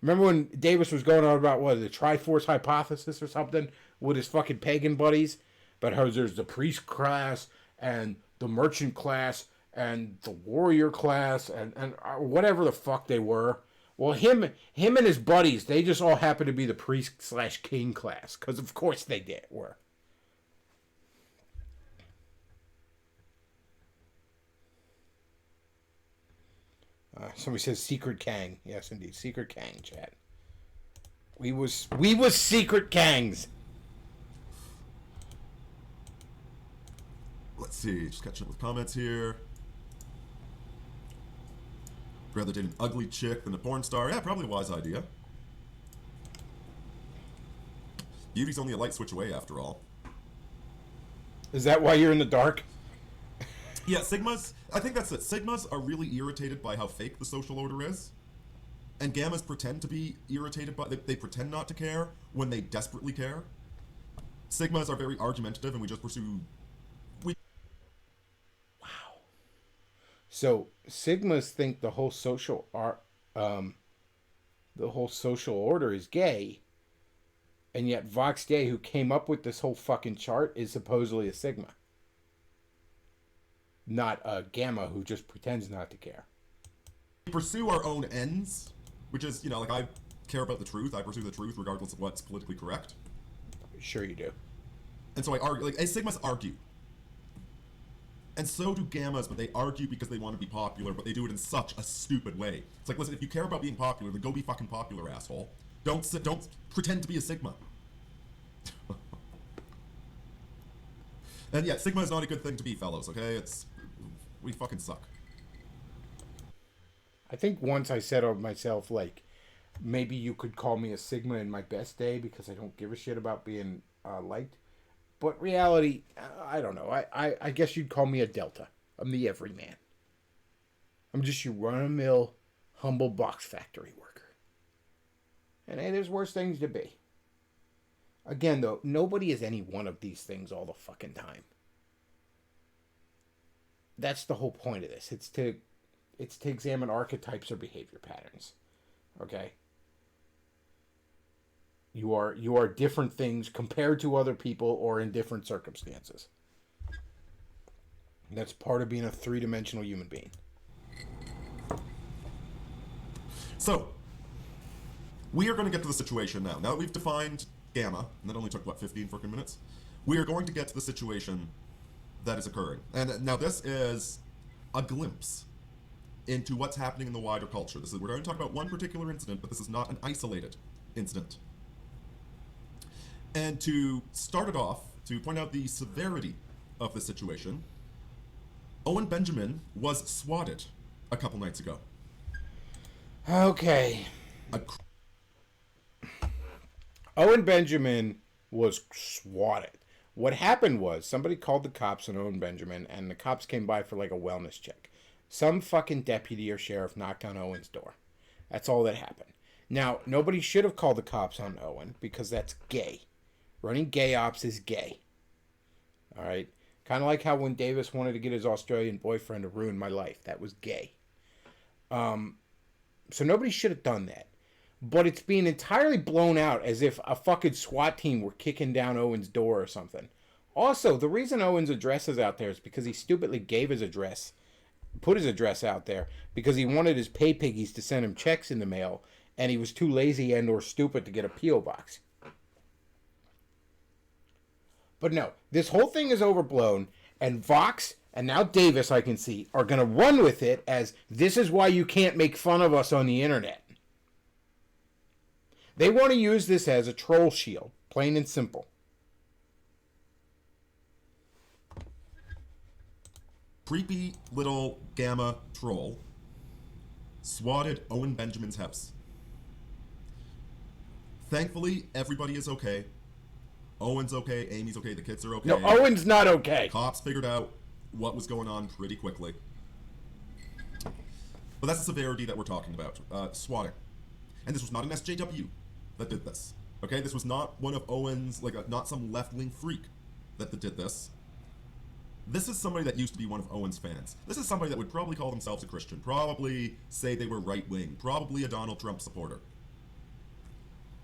Remember when Davis was going on about, what, the Triforce hypothesis or something with his fucking pagan buddies? About how there's the priest class and the merchant class and the warrior class and whatever the fuck they were. Well, him and his buddies, they just all happen to be the priest/king class. Because of course they were. Somebody says Secret Kang. Yes, indeed. Secret Kang, chat. We was Secret Kangs. Let's see. Just catching up with comments here. Rather date an ugly chick than a porn star. Yeah, probably a wise idea. Beauty's only a light switch away, after all. Is that why you're in the dark? Yeah, Sigmas, I think that's it. Sigmas are really irritated by how fake the social order is. And Gammas pretend to be irritated by, they pretend not to care when they desperately care. Sigmas are very argumentative and we just pursue, Wow. So, Sigmas think the whole social order is gay. And yet Vox Day, who came up with this whole fucking chart, is supposedly a Sigma. Not a Gamma who just pretends not to care. We pursue our own ends, which is, you know, like I care about the truth. I pursue the truth regardless of what's politically correct. Sure you do. And so I argue, like, Sigmas argue. And so do Gammas, but they argue because they want to be popular, but they do it in such a stupid way. It's like, listen, if you care about being popular, then go be fucking popular, asshole. Don't pretend to be a Sigma. And yeah, Sigma is not a good thing to be, fellows, okay? We fucking suck. I think once I said of myself, like, maybe you could call me a Sigma in my best day because I don't give a shit about being liked. But reality, I don't know. I guess you'd call me a Delta. I'm the everyman. I'm just your run-of-the-mill, humble box factory worker. And hey, there's worse things to be. Again, though, nobody is any one of these things all the fucking time. That's the whole point of this. It's to examine archetypes or behavior patterns. Okay? You are different things compared to other people or in different circumstances. That's part of being a three-dimensional human being. So, we are going to get to the situation now. Now that we've defined Gamma, and that only took, 15 freaking minutes? We are going to get to the situation that is occurring. And now this is a glimpse into what's happening in the wider culture. We're going to talk about one particular incident, but this is not an isolated incident. And to start it off, to point out the severity of the situation, Owen Benjamin was swatted a couple nights ago. Okay. Owen Benjamin was swatted. What happened was somebody called the cops on Owen Benjamin, and the cops came by for like a wellness check. Some fucking deputy or sheriff knocked on Owen's door. That's all that happened. Now, nobody should have called the cops on Owen because that's gay. Running gay ops is gay. All right? Kind of like how when Davis wanted to get his Australian boyfriend to ruin my life. That was gay. So nobody should have done that. But it's being entirely blown out as if a fucking SWAT team were kicking down Owen's door or something. Also, the reason Owen's address is out there is because he stupidly gave his address, put his address out there, because he wanted his pay piggies to send him checks in the mail, and he was too lazy and or stupid to get a P.O. box. But no, this whole thing is overblown, and Vox, and now Davis, I can see, are going to run with it as this is why you can't make fun of us on the internet. They want to use this as a troll shield, plain and simple. Creepy little gamma troll swatted Owen Benjamin's house. Thankfully, everybody is okay. Owen's okay, Amy's okay, the kids are okay. No, Owen's not okay. Cops figured out what was going on pretty quickly. But that's the severity that we're talking about. Swatting. And this was not an SJW that did this. Okay, this was not one of Owen's, not some left-wing freak that did this. This is somebody that used to be one of Owen's fans. This is somebody that would probably call themselves a Christian, probably say they were right-wing, probably a Donald Trump supporter.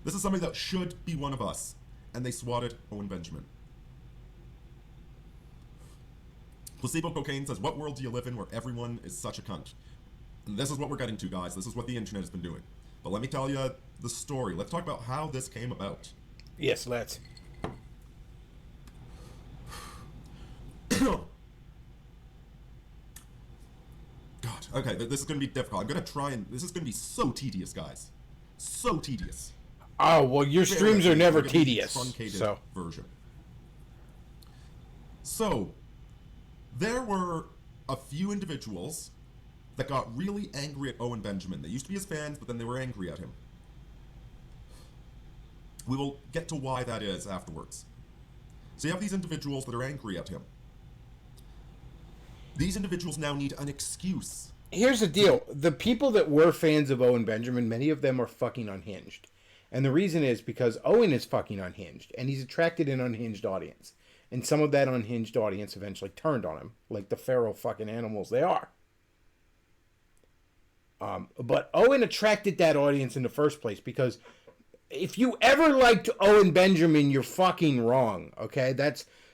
This is somebody that should be one of us, and they swatted Owen Benjamin. Placebo Cocaine says, what world do you live in where everyone is such a cunt? And this is what we're getting to, guys. This is what the internet has been doing. But let me tell you the story. Let's talk about how this came about. Yes, let's. God. Okay, this is going to be difficult. I'm going to try and... This is going to be so tedious, guys. So tedious. Oh, well, your streams are never tedious. Truncated so. version. So, there were a few individuals that got really angry at Owen Benjamin. They used to be his fans, but then they were angry at him. We will get to why that is afterwards. So you have these individuals that are angry at him. These individuals now need an excuse. Here's the deal. The people that were fans of Owen Benjamin, many of them are fucking unhinged. And the reason is because Owen is fucking unhinged, and he's attracted an unhinged audience. And some of that unhinged audience eventually turned on him, like the feral fucking animals they are. But Owen attracted that audience in the first place because if you ever liked Owen Benjamin, you're fucking wrong, okay?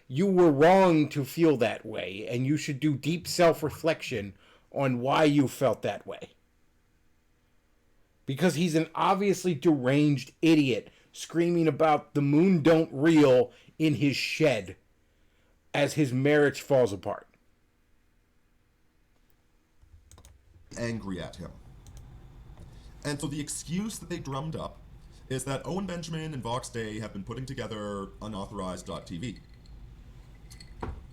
You were wrong to feel that way, and you should do deep self-reflection on why you felt that way. Because he's an obviously deranged idiot screaming about the moon don't reel in his shed as his marriage falls apart. Angry at him. And so the excuse that they drummed up is that Owen Benjamin and Vox Day have been putting together unauthorized.tv.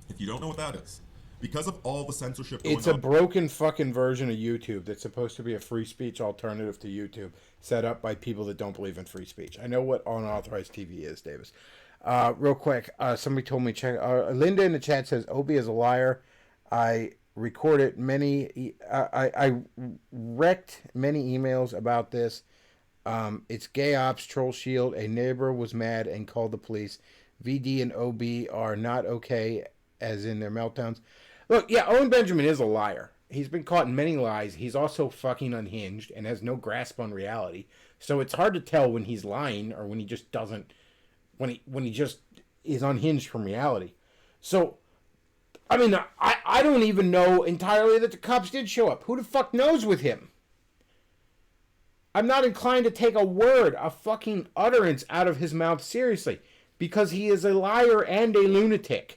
If you don't know what that is, because of all the censorship going on... It's a broken fucking version of YouTube that's supposed to be a free speech alternative to YouTube, set up by people that don't believe in free speech. I know what unauthorized TV is, Davis. Real quick, somebody told me, Linda in the chat says, Obi is a liar. I recorded I wrecked many emails about this. It's gay ops, troll shield. A neighbor was mad and called the police. VD and OB are not okay, as in their meltdowns. Look, yeah, Owen Benjamin is a liar. He's been caught in many lies. He's also fucking unhinged and has no grasp on reality. So it's hard to tell when he's lying or when he just doesn't, when he just is unhinged from reality. So, I mean, I don't even know entirely that the cops did show up. Who the fuck knows with him? I'm not inclined to take a fucking utterance out of his mouth seriously because he is a liar and a lunatic.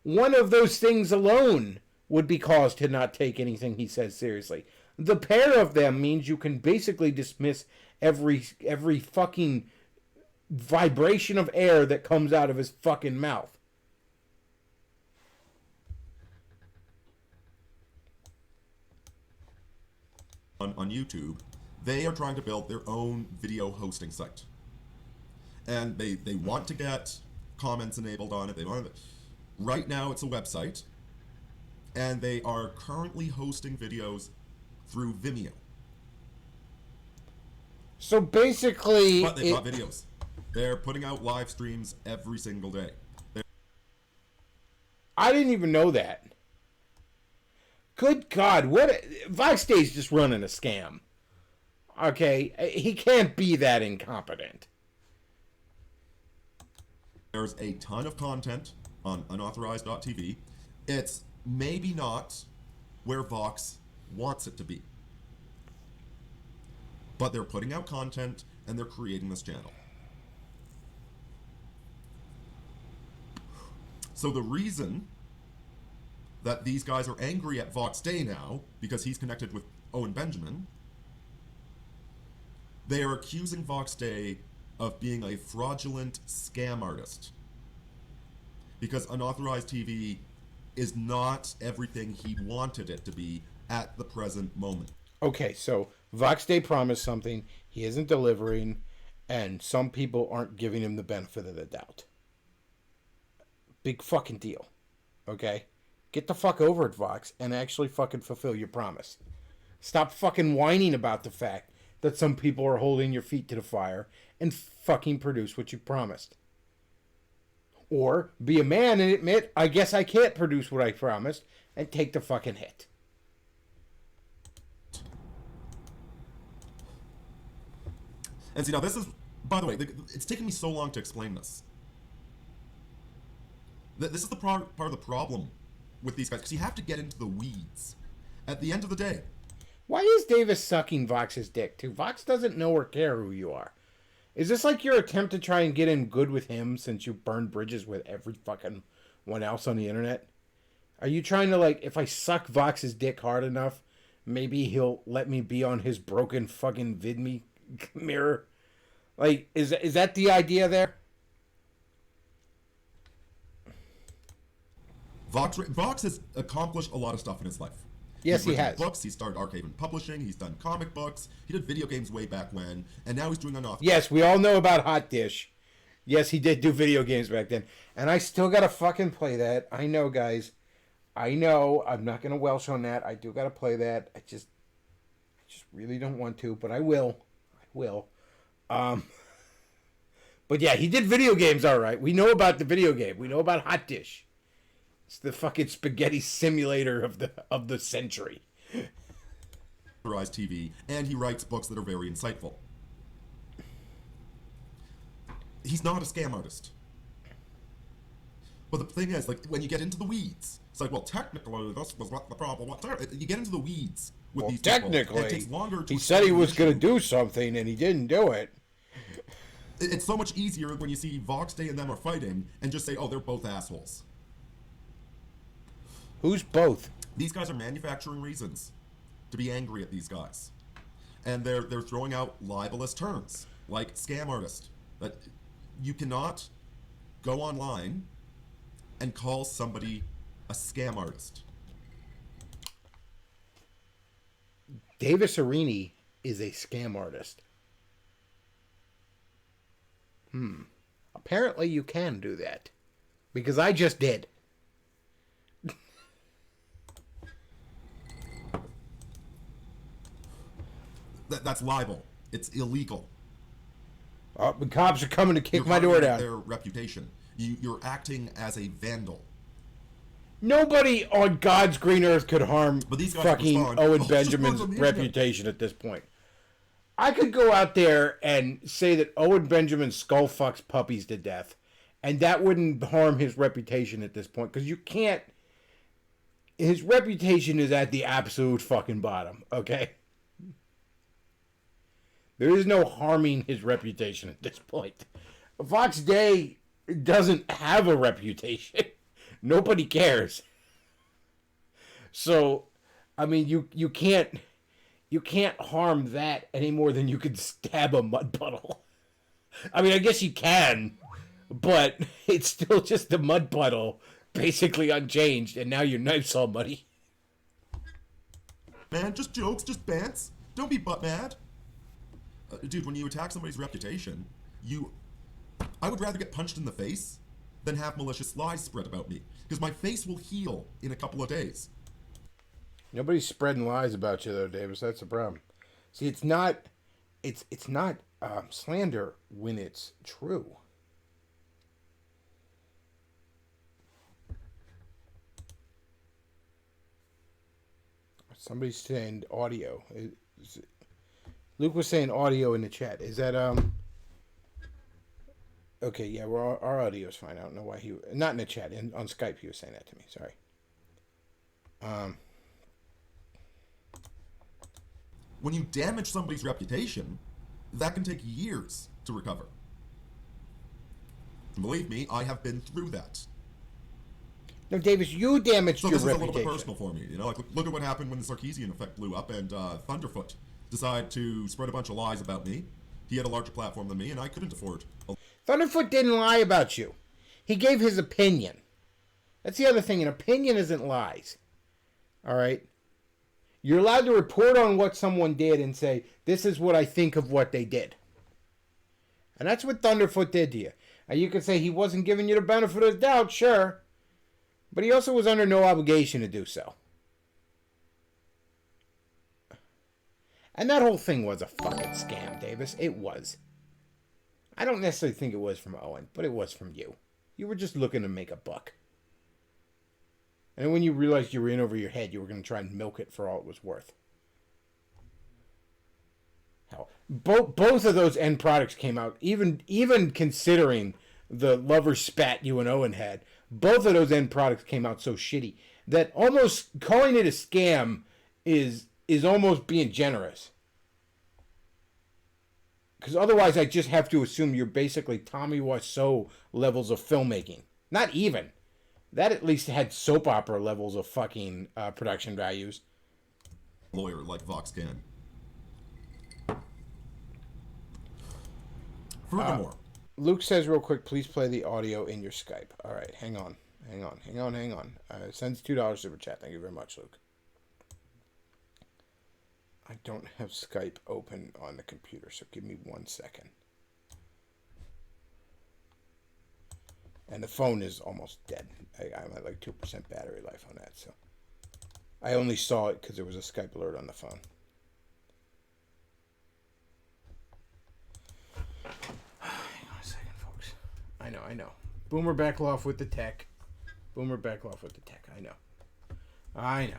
One of those things alone would be cause to not take anything he says seriously. The pair of them means you can basically dismiss every fucking vibration of air that comes out of his fucking mouth. On YouTube, they are trying to build their own video hosting site. And they want to get comments enabled on it. Right now it's a website. and they are currently hosting videos through Vimeo. So basically, But they've got videos. They're putting out live streams every single day. I didn't even know that. Good God, Vox Day's just running a scam. Okay, he can't be that incompetent. There's a ton of content on unauthorized.tv. It's maybe not where Vox wants it to be. But they're putting out content and they're creating this channel. So the reason that these guys are angry at Vox Day now, because he's connected with Owen Benjamin, they are accusing Vox Day of being a fraudulent scam artist. Because unauthorized TV is not everything he wanted it to be at the present moment. Okay, so Vox Day promised something, he isn't delivering, and some people aren't giving him the benefit of the doubt. Big fucking deal. Okay? Get the fuck over it, Vox, and actually fucking fulfill your promise. Stop fucking whining about the fact that some people are holding your feet to the fire and fucking produce what you promised. Or be a man and admit, I guess I can't produce what I promised, and take the fucking hit. And see, now this is, by the way, it's taken me so long to explain this. This is the part of the problem with these guys, because you have to get into the weeds. At the end of the day. Why is Davis sucking Vox's dick, too? Vox doesn't know or care who you are. Is this like your attempt to try and get in good with him since you burned bridges with every fucking one else on the internet? Are you trying to, like, if I suck Vox's dick hard enough, maybe he'll let me be on his broken fucking VidMe mirror? Like, is that the idea there? Vox has accomplished a lot of stuff in his life. Yes, he has. Books. He started Arcade and Publishing. He's done comic books. He did video games way back when, and now he's doing unauthorized. Yes, we all know about Hot Dish. Yes, he did do video games back then, and I still gotta fucking play that. I know, guys. I know. I'm not gonna welsh on that. I do gotta play that. I just really don't want to, but I will. I will. But yeah, he did video games, all right. We know about the video game. We know about Hot Dish. It's the fucking spaghetti simulator of the century. TV, and he writes books that are very insightful. He's not a scam artist. But the thing is, like, when you get into the weeds, it's like, well, technically, this was what the problem was. You get into the weeds with these technically, people, and it takes longer to he said he was going to do something, and he didn't do it. It's so much easier when you see Vox Day and them are fighting, and just say, oh, they're both assholes. Who's both? These guys are manufacturing reasons to be angry at these guys. And they're throwing out libelous terms, like scam artist. That you cannot go online and call somebody a scam artist. Davis Arini is a scam artist. Apparently you can do that. Because I just did. That's libel. It's illegal. The cops are coming to kick my door down. Their reputation. You're acting as a vandal. Nobody on God's green earth could harm fucking respond, Owen Benjamin's reputation at this point. I could go out there and say that Owen Benjamin skull fucks puppies to death, and that wouldn't harm his reputation at this point, because you can't... His reputation is at the absolute fucking bottom, okay? There is no harming his reputation at this point. Vox Day doesn't have a reputation. Nobody cares. So, I mean, you can't harm that any more than you could stab a mud puddle. I mean, I guess you can, but it's still just a mud puddle, basically unchanged, and now your knife's all muddy. Man, just jokes, just bants. Don't be butt mad. Dude, when you attack somebody's reputation, I would rather get punched in the face than have malicious lies spread about me. Because my face will heal in a couple of days. Nobody's spreading lies about you though, Davis. That's the problem. See, it's not slander when it's true. Somebody's saying audio. Luke was saying audio in the chat. Is that Okay, yeah, well, our audio is fine. I don't know why not in the chat, on Skype he was saying that to me. Sorry. When you damage somebody's reputation, that can take years to recover. And believe me, I have been through that. No, Davis, you damaged your reputation. So this is a little bit personal for me. You know, like look at what happened when the Sarkeesian effect blew up and Thunderfoot decided to spread a bunch of lies about me. He had a larger platform than me, and I couldn't afford. Thunderfoot didn't lie about you. He gave his opinion. That's the other thing. An opinion isn't lies. All right? You're allowed to report on what someone did and say, this is what I think of what they did. And that's what Thunderfoot did to you. And you could say he wasn't giving you the benefit of the doubt, sure. But he also was under no obligation to do so. And that whole thing was a fucking scam, Davis. It was. I don't necessarily think it was from Owen, but it was from you. You were just looking to make a buck. And when you realized you were in over your head, you were going to try and milk it for all it was worth. Hell, both of those end products came out, even considering the lover spat you and Owen had, both of those end products came out so shitty that almost calling it a scam is almost being generous. Because otherwise I just have to assume you're basically Tommy Wiseau levels of filmmaking. Not even. That at least had soap opera levels of fucking production values. Lawyer like Vox can. Furthermore. Luke says real quick, please play the audio in your Skype. All right, hang on. Sends $2 super chat. Thank you very much, Luke. I don't have Skype open on the computer, so give me 1 second. And the phone is almost dead. I'm at like 2% battery life on that, so I only saw it because there was a Skype alert on the phone. Hang on a second, folks. I know. Boomer Bechtloff with the tech. I know.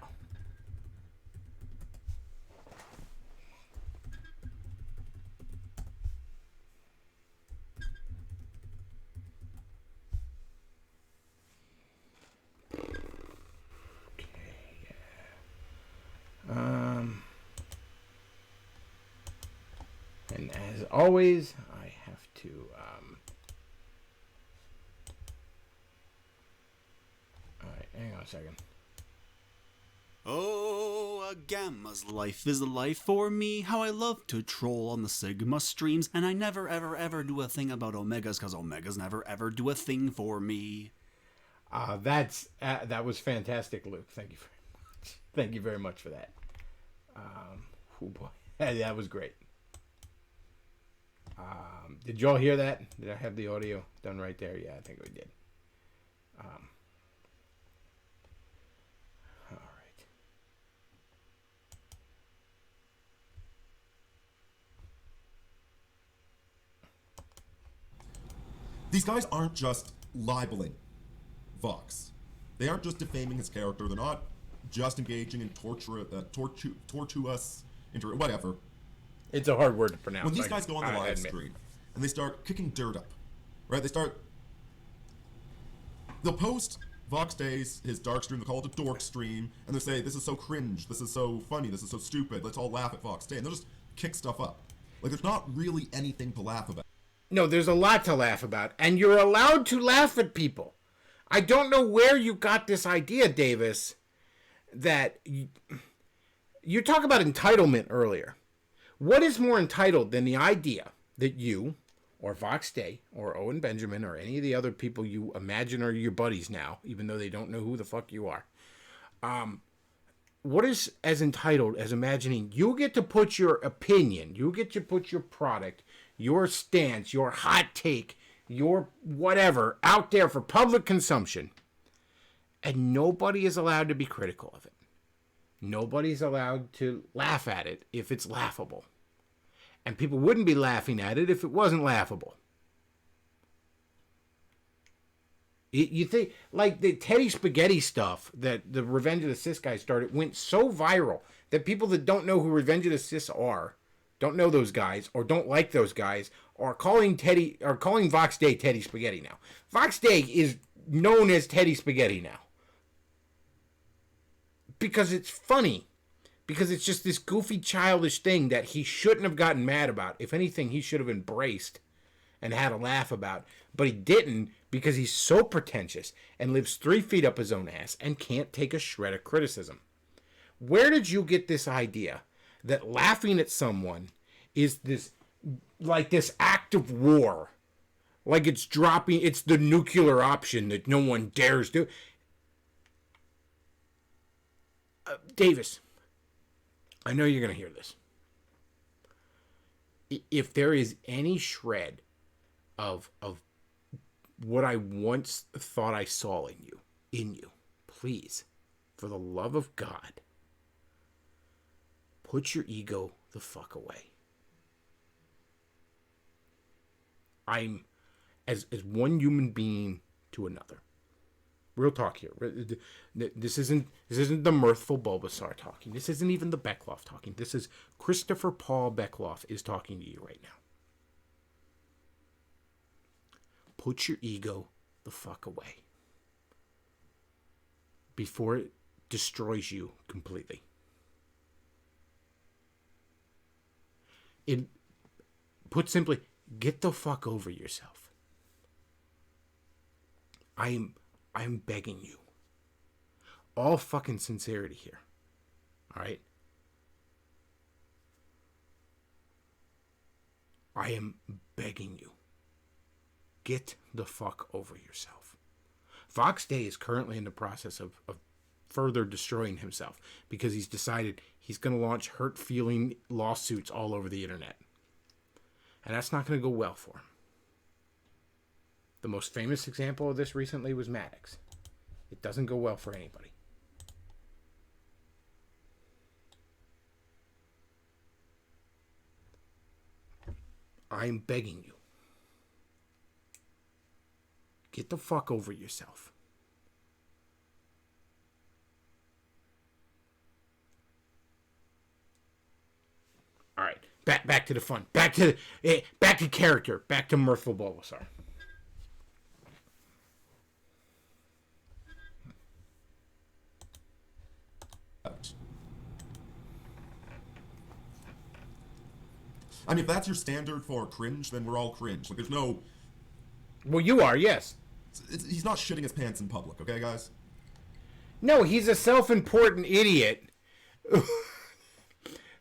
And as always, I have to alright, hang on a second. Oh, a gamma's life is a life for me. How I love to troll on the Sigma streams, and I never ever ever do a thing about omegas, cause omegas never ever do a thing for me. That was fantastic, Luke. Thank you very much. Thank you very much for that. Oh boy, that was great. Did y'all hear that? Did I have the audio done right there? Yeah, I think we did. All right. These guys aren't just libeling Vox. They aren't just defaming his character. They're not just engaging in tortuous, whatever. It's a hard word to pronounce. When these guys go on the live stream and they start kicking dirt up, right? They'll post Vox Days, his dark stream, they'll call it a dork stream, and they'll say, this is so cringe, this is so funny, this is so stupid, let's all laugh at Vox Day. And they'll just kick stuff up. Like, there's not really anything to laugh about. No, there's a lot to laugh about, and you're allowed to laugh at people. I don't know where you got this idea, Davis, that you talk about entitlement earlier. What is more entitled than the idea that you, or Vox Day, or Owen Benjamin, or any of the other people you imagine are your buddies now, even though they don't know who the fuck you are, what is as entitled as imagining you get to put your opinion, you get to put your product, your stance, your hot take, your whatever out there for public consumption, and nobody is allowed to be critical of it. Nobody's allowed to laugh at it if it's laughable. And people wouldn't be laughing at it if it wasn't laughable. You think, like the Teddy Spaghetti stuff that the Revenge of the Sis guy started went so viral that people that don't know who Revenge of the Sis are, don't know those guys, or don't like those guys, are calling Vox Day Teddy Spaghetti now. Vox Day is known as Teddy Spaghetti now. Because it's funny. Because it's just this goofy, childish thing that he shouldn't have gotten mad about. If anything, he should have embraced and had a laugh about. But he didn't because he's so pretentious and lives 3 feet up his own ass and can't take a shred of criticism. Where did you get this idea that laughing at someone is this act of war? Like it's the nuclear option that no one dares do. Davis, I know you're going to hear this. If there is any shred of what I once thought I saw in you, please, for the love of God, put your ego the fuck away. I'm as one human being to another. Real talk here. This isn't the mirthful Bulbasaur talking. This isn't even the Bechtloff talking. This is Christopher Paul Bechtloff is talking to you right now. Put your ego the fuck away before it destroys you completely. Put simply, get the fuck over yourself. I'm begging you. All fucking sincerity here. All right? I am begging you. Get the fuck over yourself. Vox Day is currently in the process of further destroying himself because he's decided he's going to launch hurt-feeling lawsuits all over the internet. And that's not going to go well for him. The most famous example of this recently was Maddox. It doesn't go well for anybody. I'm begging you. Get the fuck over yourself. All right, back to the fun. Back to character. Back to mirthful Bulbasaur. I mean, if that's your standard for cringe, then we're all cringe. Like, there's no... Well, you are, yes. He's not shitting his pants in public, okay, guys? No, he's a self-important idiot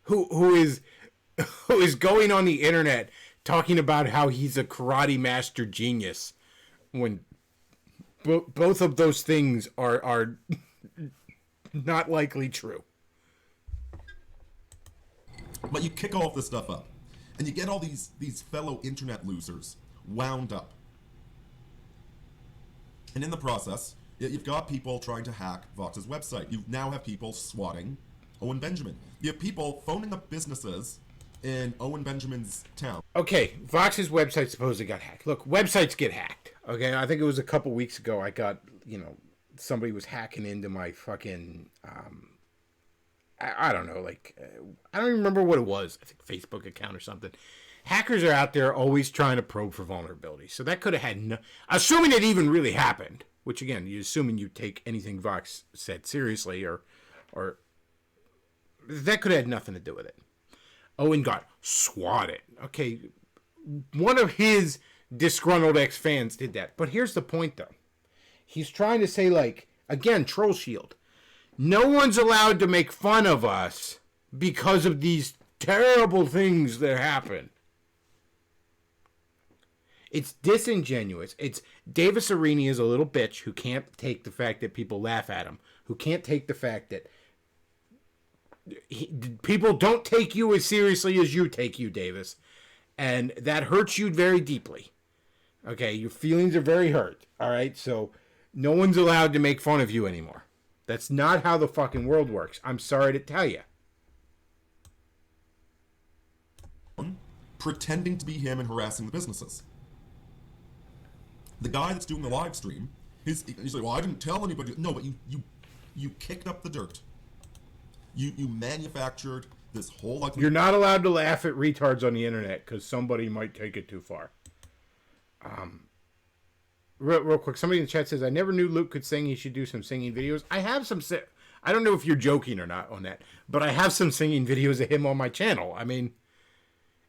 who is going on the internet talking about how he's a karate master genius when both of those things are not likely true. But you kick all of this stuff up, and you get all these fellow internet losers wound up. And in the process, you've got people trying to hack Vox's website. You now have people swatting Owen Benjamin. You have people phoning up businesses in Owen Benjamin's town. Okay, Vox's website supposedly got hacked. Look, websites get hacked. Okay, I think it was a couple weeks ago I got, somebody was hacking into my fucking, I don't know, I don't even remember what it was. I think Facebook account or something. Hackers are out there always trying to probe for vulnerabilities. So that could have had assuming it even really happened, which again, you're assuming you take anything Vox said seriously, or that could have had nothing to do with it. Owen got swatted. Okay, one of his disgruntled ex-fans did that. But here's the point, though. He's trying to say, again, troll shield. No one's allowed to make fun of us because of these terrible things that happen. It's disingenuous. It's Davis Arini is a little bitch who can't take the fact that people laugh at him, who can't take the fact that people don't take you as seriously as you take you, Davis. And that hurts you very deeply. Okay, your feelings are very hurt. All right, so no one's allowed to make fun of you anymore. That's not how the fucking world works. I'm sorry to tell you. Pretending to be him and harassing the businesses. The guy that's doing the live stream, he's like, well, I didn't tell anybody. No, but you kicked up the dirt. You manufactured this whole... Like, you're not allowed to laugh at retards on the internet because somebody might take it too far. Real quick, somebody in the chat says, I never knew Luke could sing. He should do some singing videos. I have some... I don't know if you're joking or not on that, but I have some singing videos of him on my channel. I mean,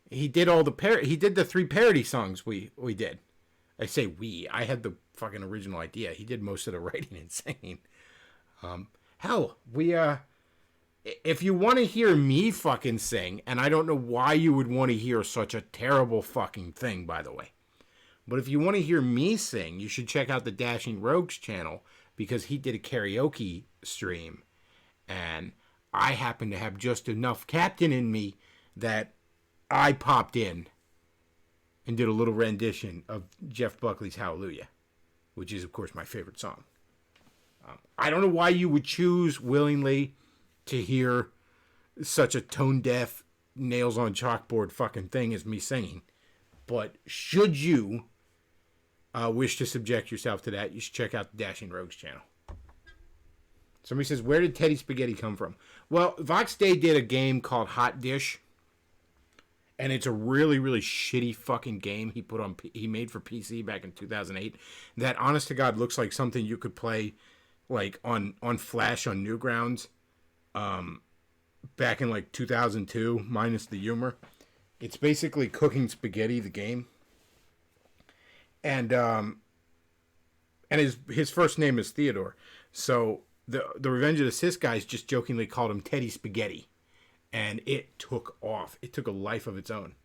he did all the... He did the 3 parody songs we did. I say we. I had the fucking original idea. He did most of the writing and singing. Hell, we... If you want to hear me fucking sing, and I don't know why you would want to hear such a terrible fucking thing, by the way. But if you want to hear me sing, you should check out the Dashing Rogues channel, because he did a karaoke stream. And I happen to have just enough captain in me that I popped in and did a little rendition of Jeff Buckley's Hallelujah, which is, of course, my favorite song. I don't know why you would choose willingly to hear such a tone-deaf, nails-on-chalkboard fucking thing as me singing. But should you wish to subject yourself to that, you should check out the Dashing Rogues channel. Somebody says, where did Teddy Spaghetti come from? Well, Vox Day did a game called Hot Dish, and it's a really, really shitty fucking game he made for PC back in 2008 that, honest to God, looks like something you could play like on Flash on Newgrounds. Back in like 2002, minus the humor. It's basically Cooking Spaghetti, the game. And his first name is Theodore. So the Revenge of the Sith guys just jokingly called him Teddy Spaghetti. And it took off. It took a life of its own.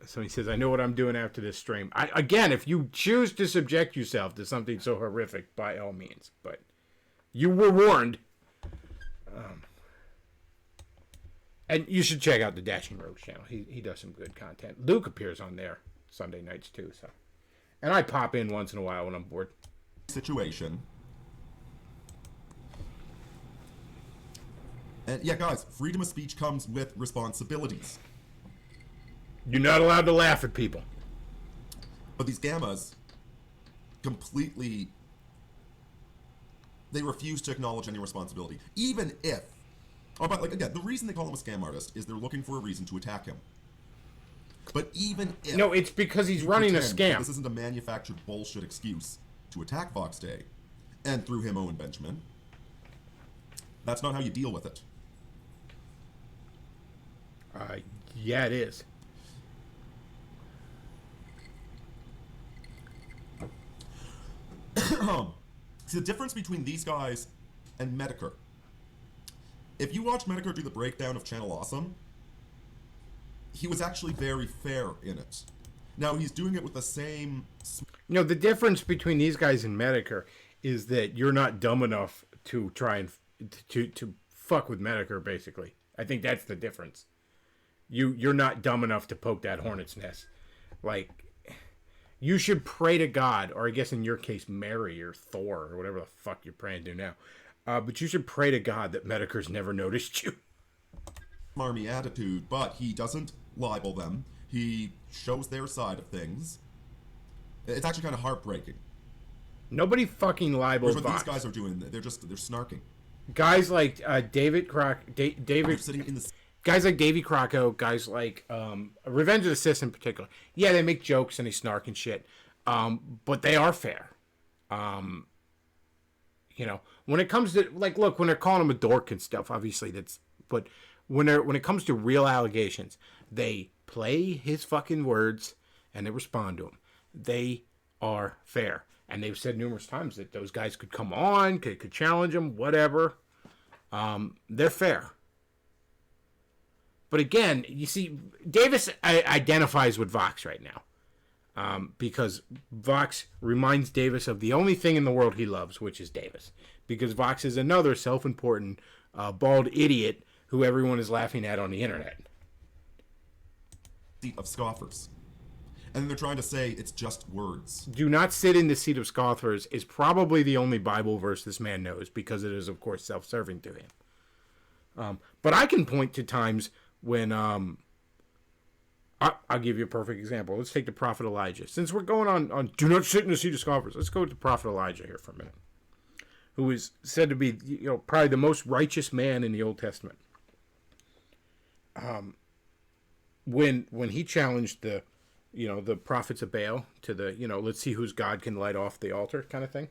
So he says, I know what I'm doing after this stream. Again, if you choose to subject yourself to something so horrific, by all means. But you were warned. And you should check out the Dashing Rogues channel. He does some good content. Luke appears on there Sunday nights too. So, and I pop in once in a while when I'm bored. Situation. And yeah, guys, freedom of speech comes with responsibilities. You're not allowed to laugh at people. But these gammas completely... They refuse to acknowledge any responsibility. Even if... Oh, but like, again, the reason they call him a scam artist is they're looking for a reason to attack him. But even if... No, it's because he's running a scam. This isn't a manufactured bullshit excuse to attack Vox Day, and through him, Owen Benjamin. That's not how you deal with it. Yeah, it is. See, the difference between these guys and Medicare. If you watch Medicare do the breakdown of Channel Awesome, he was actually very fair in it. Now, he's doing it with the same... No, the difference between these guys and Medicare is that you're not dumb enough to try and... to fuck with Medicare, basically. I think that's the difference. You're not dumb enough to poke that hornet's nest. Like... You should pray to God, or I guess in your case, Mary or Thor, or whatever the fuck you're praying to now. But you should pray to God that Medicare's never noticed you. Smarmy attitude, but he doesn't libel them. He shows their side of things. It's actually kind of heartbreaking. Nobody fucking libels what Vox. These guys are doing, they're snarking. Guys like David Sitting in the... Guys like Davy Crocco, guys like Revenge of the Sith in particular. Yeah, they make jokes and they snark and shit, but they are fair. You know, when it comes to like, look, when they're calling him a dork and stuff, obviously that's. But when it comes to real allegations, they play his fucking words and they respond to them. They are fair, and they've said numerous times that those guys could come on, could challenge him, whatever. They're fair. But again, you see, Davis identifies with Vox right now. Because Vox reminds Davis of the only thing in the world he loves, which is Davis. Because Vox is another self-important, bald idiot who everyone is laughing at on the internet. Of scoffers. and then they're trying to say it's just words. Do not sit in the seat of scoffers is probably the only Bible verse this man knows, because it is, of course, self-serving to him. But I can point to times when... I'll give you a perfect example. Let's take the prophet Elijah. Since we're going on do not sit in the seat of scoffers, let's go to prophet Elijah here for a minute, who is said to be, probably the most righteous man in the Old Testament. When he challenged the prophets of Baal to the, let's see whose God can light off the altar kind of thing.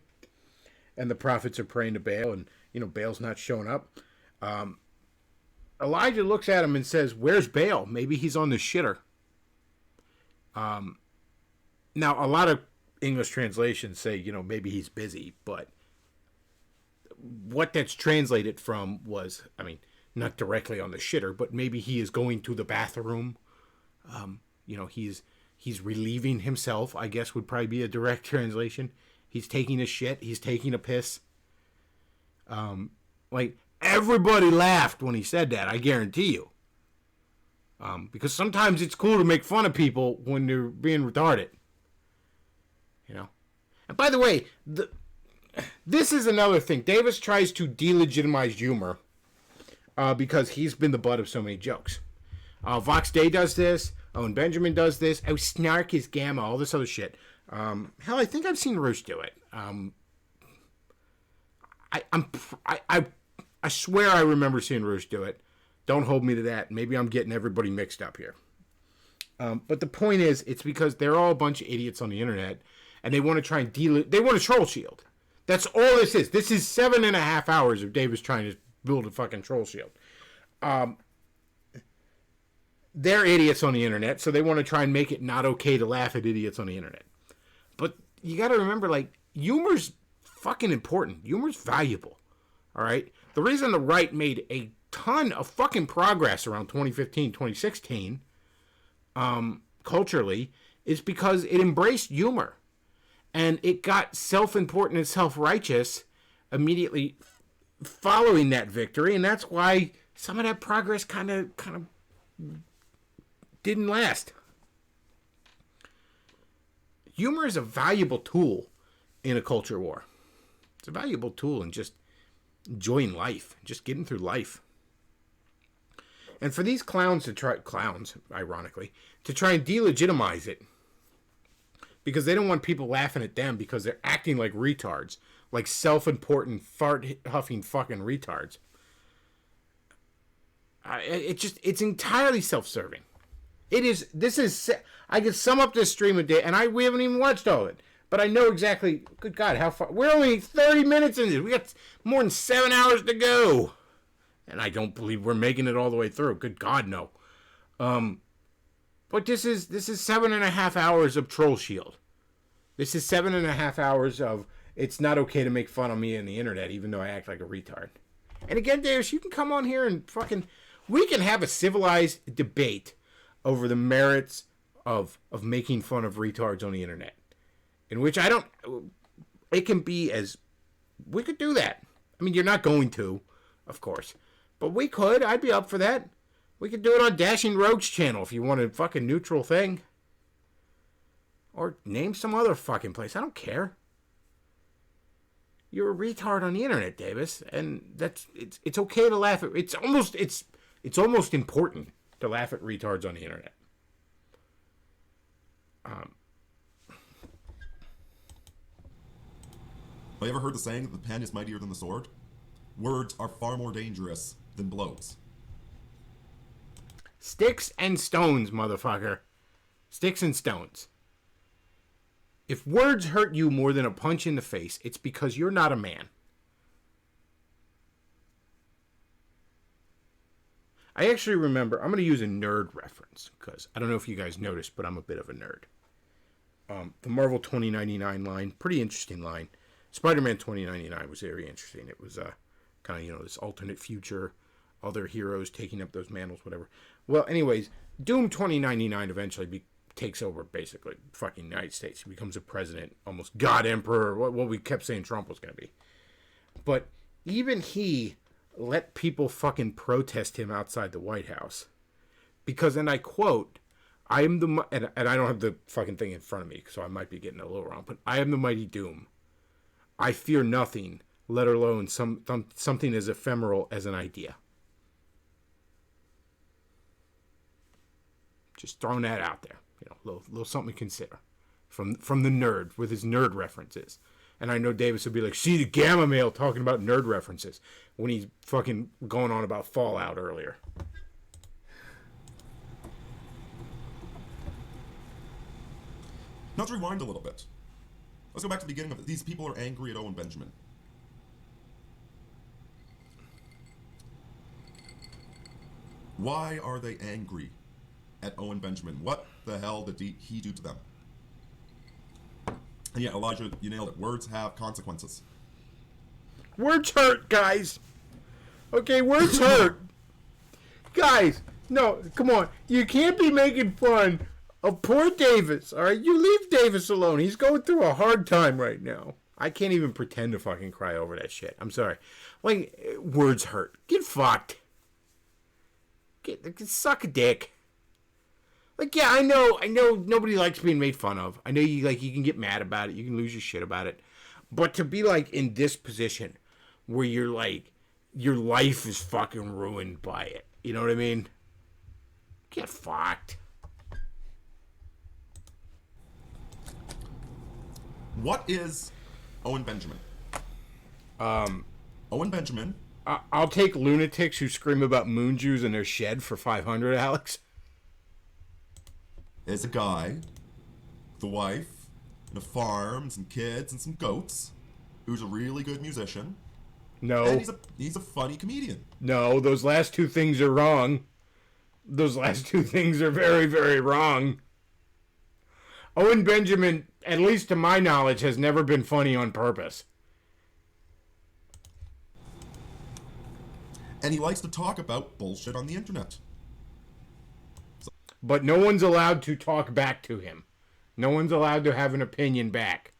And the prophets are praying to Baal, and, Baal's not showing up. Elijah looks at him and says, "Where's Baal? Maybe he's on the shitter." Now, a lot of English translations say, maybe he's busy, but what that's translated from was, not directly on the shitter, but maybe he is going to the bathroom. He's relieving himself, I guess would probably be a direct translation. He's taking a shit. He's taking a piss. Everybody laughed when he said that, I guarantee you. Because sometimes it's cool to make fun of people when they're being retarded. And by the way, this is another thing. Davis tries to delegitimize humor because he's been the butt of so many jokes. Vox Day does this. Owen Benjamin does this. Oh, Snark is Gamma. All this other shit. Hell, I think I've seen Roosh do it. I swear I remember seeing Roosh do it. Don't hold me to that. Maybe I'm getting everybody mixed up here. But the point is, it's because they're all a bunch of idiots on the internet, and they want to try and they want a troll shield. That's all this is. This is 7.5 hours of Davis trying to build a fucking troll shield. They're idiots on the internet, so they want to try and make it not okay to laugh at idiots on the internet. But you got to remember, humor's fucking important. Humor's valuable. All right? The reason the right made a ton of fucking progress around 2015, 2016, culturally, is because it embraced humor. And it got self-important and self-righteous immediately following that victory, and that's why some of that progress kind of didn't last. Humor is a valuable tool in a culture war. It's a valuable tool in just enjoying life, just getting through life. And for these clowns, ironically, to try and delegitimize it, because they don't want people laughing at them because they're acting like retards, like self-important, fart-huffing fucking retards. It's entirely self-serving. I could sum up this stream a day, and we haven't even watched all of it. But I know exactly, good God, how far. We're only 30 minutes into this. We got more than 7 hours to go. And I don't believe we're making it all the way through. Good God, no. But this is 7.5 hours of Troll Shield. This is 7.5 hours of it's not okay to make fun of me on the internet, even though I act like a retard. And again, Davis, you can come on here and we can have a civilized debate over the merits of making fun of retards on the internet. In which it can be we could do that. I mean, you're not going to, of course. But we could. I'd be up for that. We could do it on Dashing Rogue's channel if you want a fucking neutral thing. Or name some other fucking place. I don't care. You're a retard on the internet, Davis, and it's okay to laugh at. It's almost important to laugh at retards on the internet. Have you ever heard the saying that the pen is mightier than the sword? Words are far more dangerous than blows. Sticks and stones, motherfucker. Sticks and stones. If words hurt you more than a punch in the face, it's because you're not a man. I actually remember, I'm going to use a nerd reference, because I don't know if you guys noticed, but I'm a bit of a nerd. The Marvel 2099 line, pretty interesting line. Spider-Man 2099 was very interesting. It was kind of, this alternate future, other heroes taking up those mantles, whatever. Well, anyways, Doom 2099 eventually takes over, basically, fucking United States. He becomes a president, almost God Emperor, what we kept saying Trump was going to be. But even he let people fucking protest him outside the White House. Because, and I quote, I am the and I don't have the fucking thing in front of me, so I might be getting it a little wrong. But I am the mighty doom. I fear nothing, let alone something as ephemeral as an idea. Just throwing that out there, little something to consider, from the nerd with his nerd references. And I know Davis would be like, "See the gamma male talking about nerd references," when he's fucking going on about Fallout earlier. Now to rewind a little bit. Let's go back to the beginning of it. These people are angry at Owen Benjamin. Why are they angry at Owen Benjamin? What the hell did he do to them? And yeah, Elijah, you nailed it. Words have consequences. Words hurt, guys. Okay, words hurt. Guys, no, come on. You can't be making fun of poor Davis, all right? You leave Davis alone. He's going through a hard time right now. I can't even pretend to fucking cry over that shit. I'm sorry. Like, words hurt. Get fucked. Suck a dick. Like, yeah, I know nobody likes being made fun of. I know you can get mad about it. You can lose your shit about it. But to be, like, in this position where you're, like, your life is fucking ruined by it. You know what I mean? Get fucked. What is Owen Benjamin? Owen Benjamin. I'll take lunatics who scream about moon Jews in their shed for 500, Alex. Is a guy with a wife and a farm and some kids and some goats who's a really good musician. No. And he's a funny comedian. No, those last two things are wrong. Those last two things are very, very wrong. Owen Benjamin, at least to my knowledge, has never been funny on purpose. And he likes to talk about bullshit on the internet. But no one's allowed to talk back to him. No one's allowed to have an opinion back.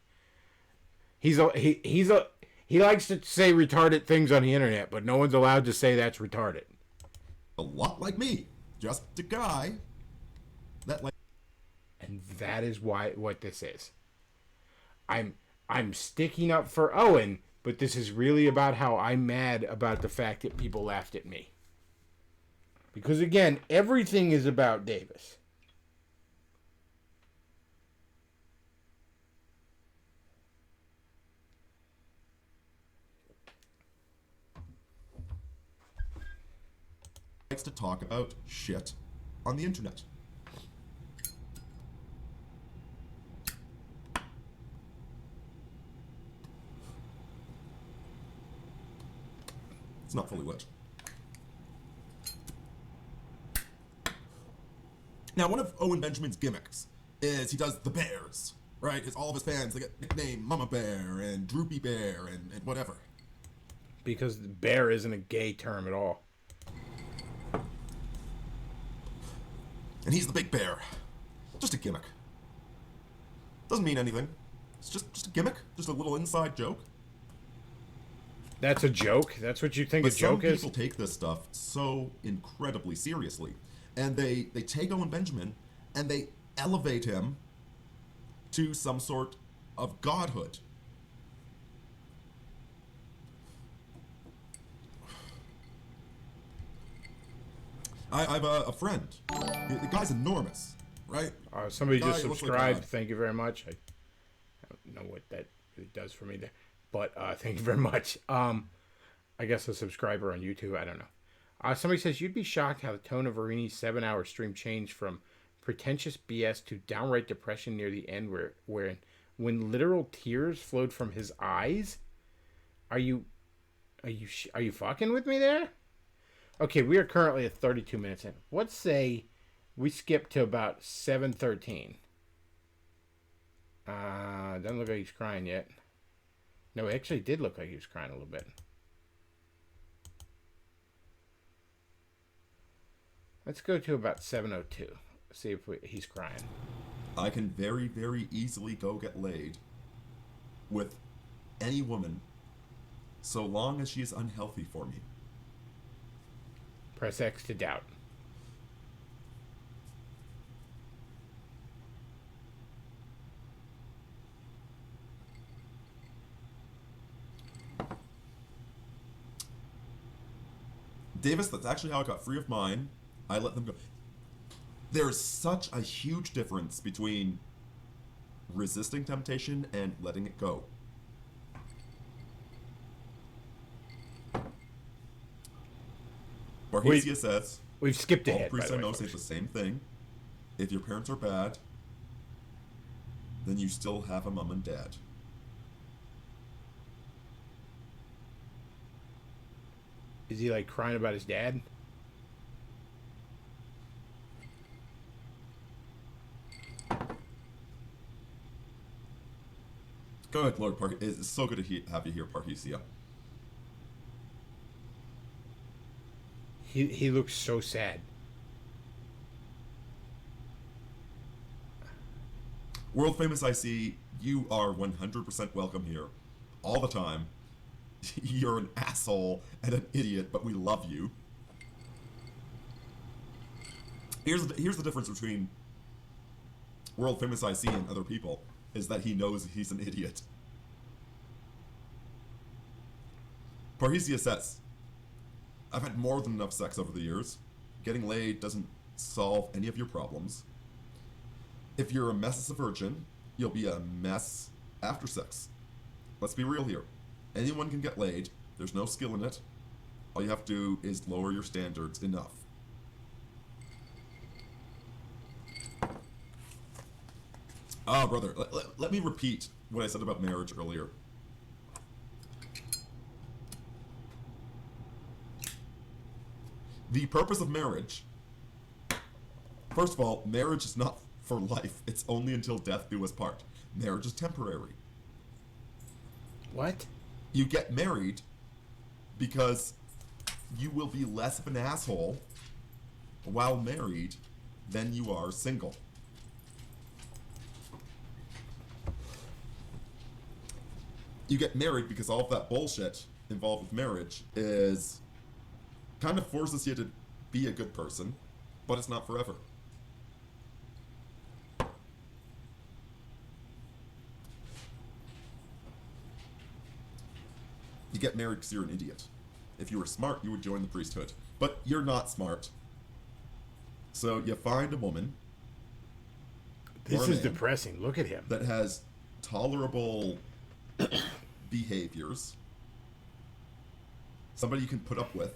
He likes to say retarded things on the internet, but no one's allowed to say that's retarded. A lot like me. Just a guy that like. And that is what this is. I'm sticking up for Owen, but this is really about how I'm mad about the fact that people laughed at me. Because again, everything is about Davis. Likes to talk about shit on the internet. It's not fully lit. Now, one of Owen Benjamin's gimmicks is he does the bears, right? It's all of his fans, they get nicknamed Mama Bear and Droopy Bear and whatever. Because bear isn't a gay term at all. And he's the big bear. Just a gimmick. Doesn't mean anything. It's just a gimmick, just a little inside joke. That's a joke? That's what you think But a joke is? some people take this stuff so incredibly seriously. And they take Owen Benjamin and they elevate him to some sort of godhood. I have a friend. The guy's enormous, right? Somebody Guy just looks like subscribed. a- Thank you very much. I don't know what that really does for me there. But thank you very much. I guess a subscriber on YouTube. I don't know. Somebody says, you'd be shocked how the tone of Arini's 7-hour stream changed from pretentious BS to downright depression near the end when literal tears flowed from his eyes. Are you fucking with me there? Okay, we are currently at 32 minutes in. Let's say we skip to about 7:13. Doesn't look like he's crying yet. No, it actually did look like he was crying a little bit. Let's go to about 7:02. See if he's crying. I can very, very easily go get laid with any woman so long as she is unhealthy for me. Press X to doubt. Davis, that's actually how I got free of mine. I let them go. There's such a huge difference between resisting temptation and letting it go. Barhesia says, We've skipped all the ahead. priests by I the way, know say folks. the same thing. If your parents are bad, then you still have a mom and dad. Is he like crying about his dad? Good Lord, it's so good to have you here, Parhesia. He looks so sad. World famous IC, you are 100% welcome here. All the time. You're an asshole and an idiot, but we love you. Here's the difference between world famous IC and other people, is that he knows he's an idiot. Parhesia says, I've had more than enough sex over the years. Getting laid doesn't solve any of your problems. If you're a mess as a virgin, you'll be a mess after sex. Let's be real here. Anyone can get laid. There's no skill in it. All you have to do is lower your standards enough. Ah, brother, let me repeat what I said about marriage earlier. The purpose of marriage, first of all, marriage is not for life. It's only until death do us part. Marriage is temporary. What? You get married because you will be less of an asshole while married than you are single. You get married because all of that bullshit involved with marriage is kind of forces you to be a good person, but it's not forever. You get married because you're an idiot. If you were smart, you would join the priesthood. But you're not smart. So you find a woman. This or a is man depressing. Look at him. that has tolerable behaviors. Somebody you can put up with.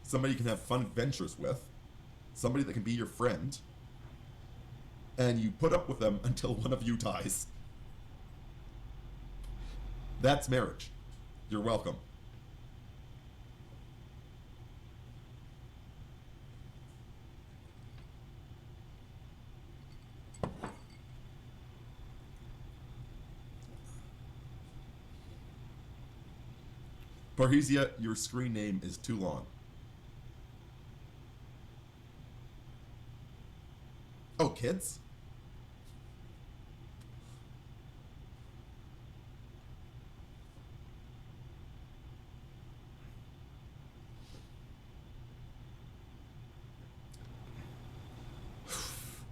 Somebody you can have fun adventures with. Somebody that can be your friend. And you put up with them until one of you dies. That's marriage. You're welcome. Parhesia, your screen name is too long. Oh, kids?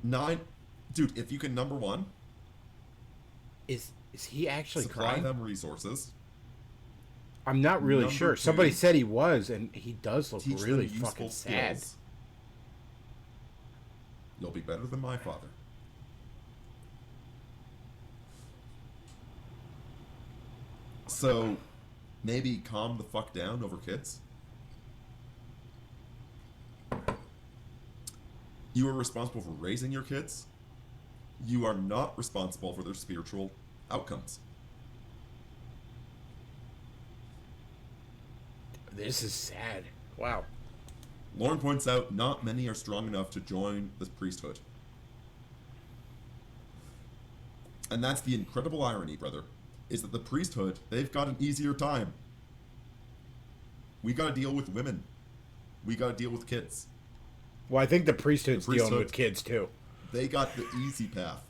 Nine, dude. If you can, number one, Is he actually supply crying? them resources. I'm not really Number sure. two, Somebody said he was, and he does look Teach really them fucking useful sad. skills. You'll be better than my father. So, maybe calm the fuck down over kids. You are responsible for raising your kids. You are not responsible for their spiritual outcomes. This is sad. Wow. Lauren points out not many are strong enough to join the priesthood. And that's the incredible irony, brother, is that the priesthood, they've got an easier time. We gotta deal with women. We gotta deal with kids. Well, I think the priesthood's The dealing priesthood- with kids too. They got the easy path.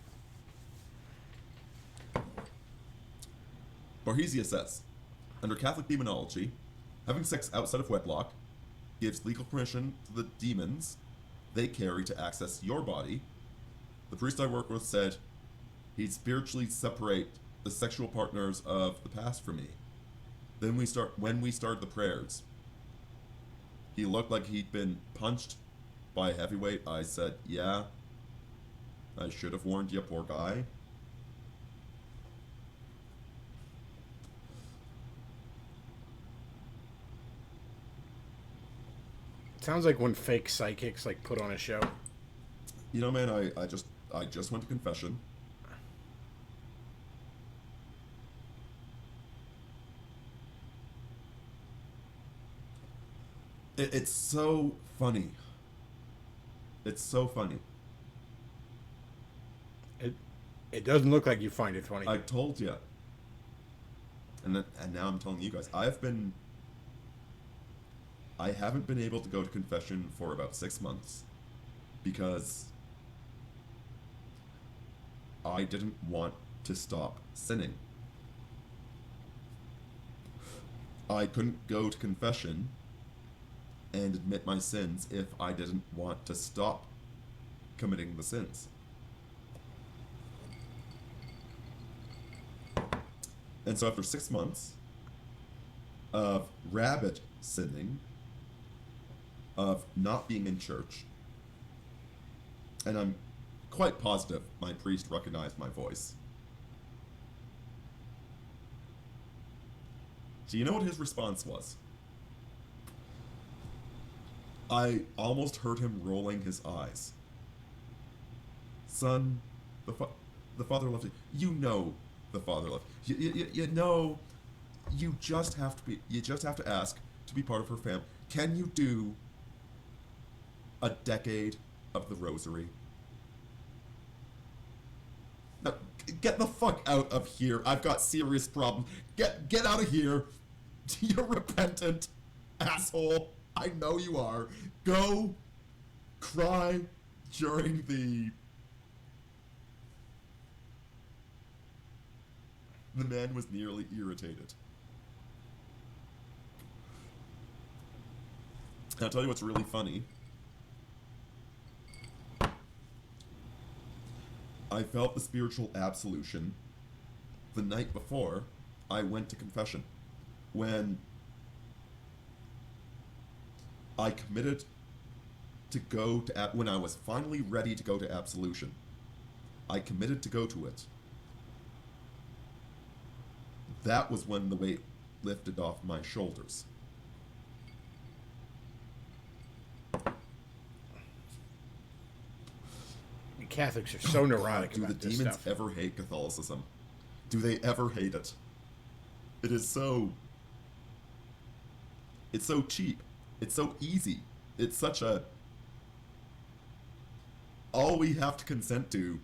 Barhesia says, under Catholic demonology, having sex outside of wedlock gives legal permission to the demons they carry to access your body. The priest I work with said he'd spiritually separate the sexual partners of the past from me. Then when we start the prayers, He looked like he'd been punched by a heavyweight. I said, yeah, I should have warned you, poor guy. Sounds like when fake psychics like put on a show. You know, man, I just went to confession. It's so funny. It's so funny. It doesn't look like you find it funny. I told you. And now I'm telling you guys. I haven't been able to go to confession for about 6 months because I didn't want to stop sinning. I couldn't go to confession and admit my sins if I didn't want to stop committing the sins. And so after 6 months of rabid sinning, of not being in church, and I'm quite positive my priest recognized my voice. Do you know what his response was? I almost heard him rolling his eyes. Son, the Father loved you. You know the Father loved you. You know, you just have to ask to be part of her family. Can you do a decade of the Rosary? Now, get the fuck out of here. I've got serious problems. Get out of here. You're repentant, asshole. I know you are. Go cry during the man was nearly irritated. I'll tell you what's really funny. I felt the spiritual absolution the night before I went to confession. When I committed to go to, when I was finally ready to go to absolution, I committed to go to it. That was when the weight lifted off my shoulders. Catholics are so neurotic Do about the this demons stuff. ever hate Catholicism? Do they ever hate it? It is so... It's so cheap. It's so easy. It's such a... All we have to consent to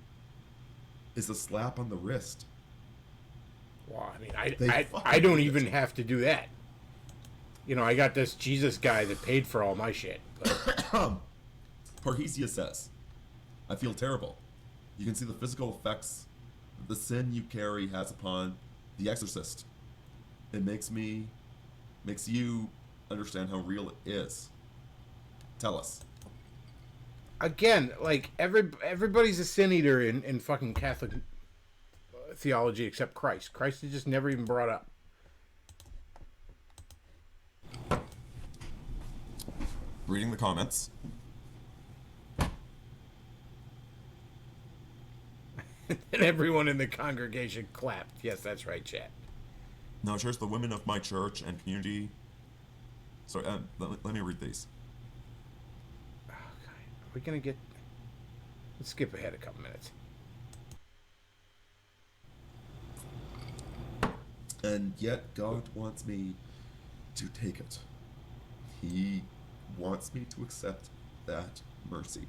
is a slap on the wrist. Well, I mean, They I fucking don't hate even it. have to do that. You know, I got this Jesus guy that paid for all my shit. But Parrhesia says, I feel terrible. You can see the physical effects the sin you carry has upon the exorcist. It makes you understand how real it is. Tell us. again, like everybody's a sin eater in fucking Catholic theology except Christ. Christ is just never even brought up. Reading the comments. And everyone in the congregation clapped. Yes, that's right, chat. No, church, the women of my church and community. Sorry, let me read these. Okay. Are we gonna get? Let's skip ahead a couple minutes. And yet God wants me to take it. He wants me to accept that mercy.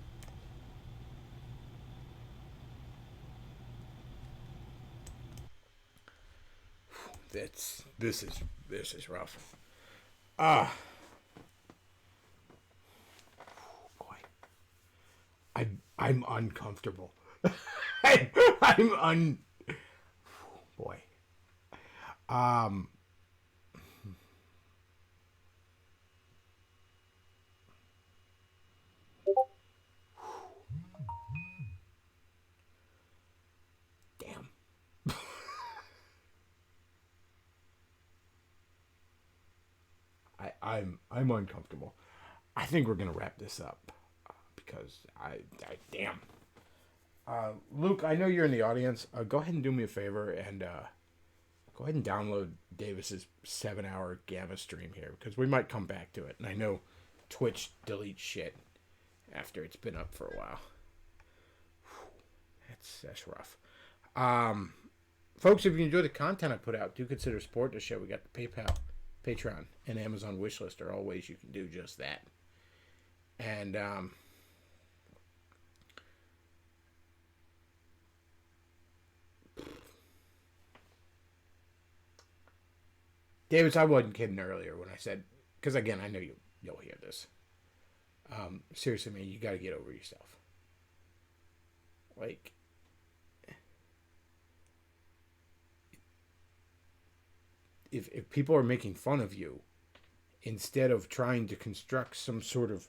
This is rough. Boy, I'm uncomfortable. Boy. Damn. I'm uncomfortable. I think we're gonna wrap this up because I damn. Luke, I know you're in the audience. Go ahead and do me a favor and go ahead and download Davis's 7-hour Gamma stream here because we might come back to it. And I know Twitch deletes shit after it's been up for a while. That's rough. Folks, if you enjoy the content I put out, do consider supporting the show. We got the PayPal, Patreon, and Amazon wishlist are all ways you can do just that. And Davis, I wasn't kidding earlier when I said, because again, I know you'll hear this. Seriously, man, you got to get over yourself. Like, if people are making fun of you, instead of trying to construct some sort of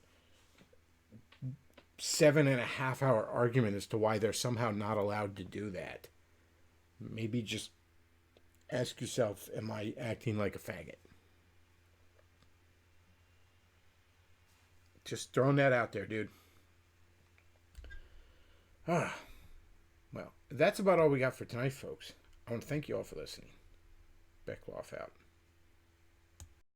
7.5-hour argument as to why they're somehow not allowed to do that, maybe just ask yourself, am I acting like a faggot? Just throwing that out there, dude. Well, that's about all we got for tonight, folks. I want to thank you all for listening. Bechtloff out.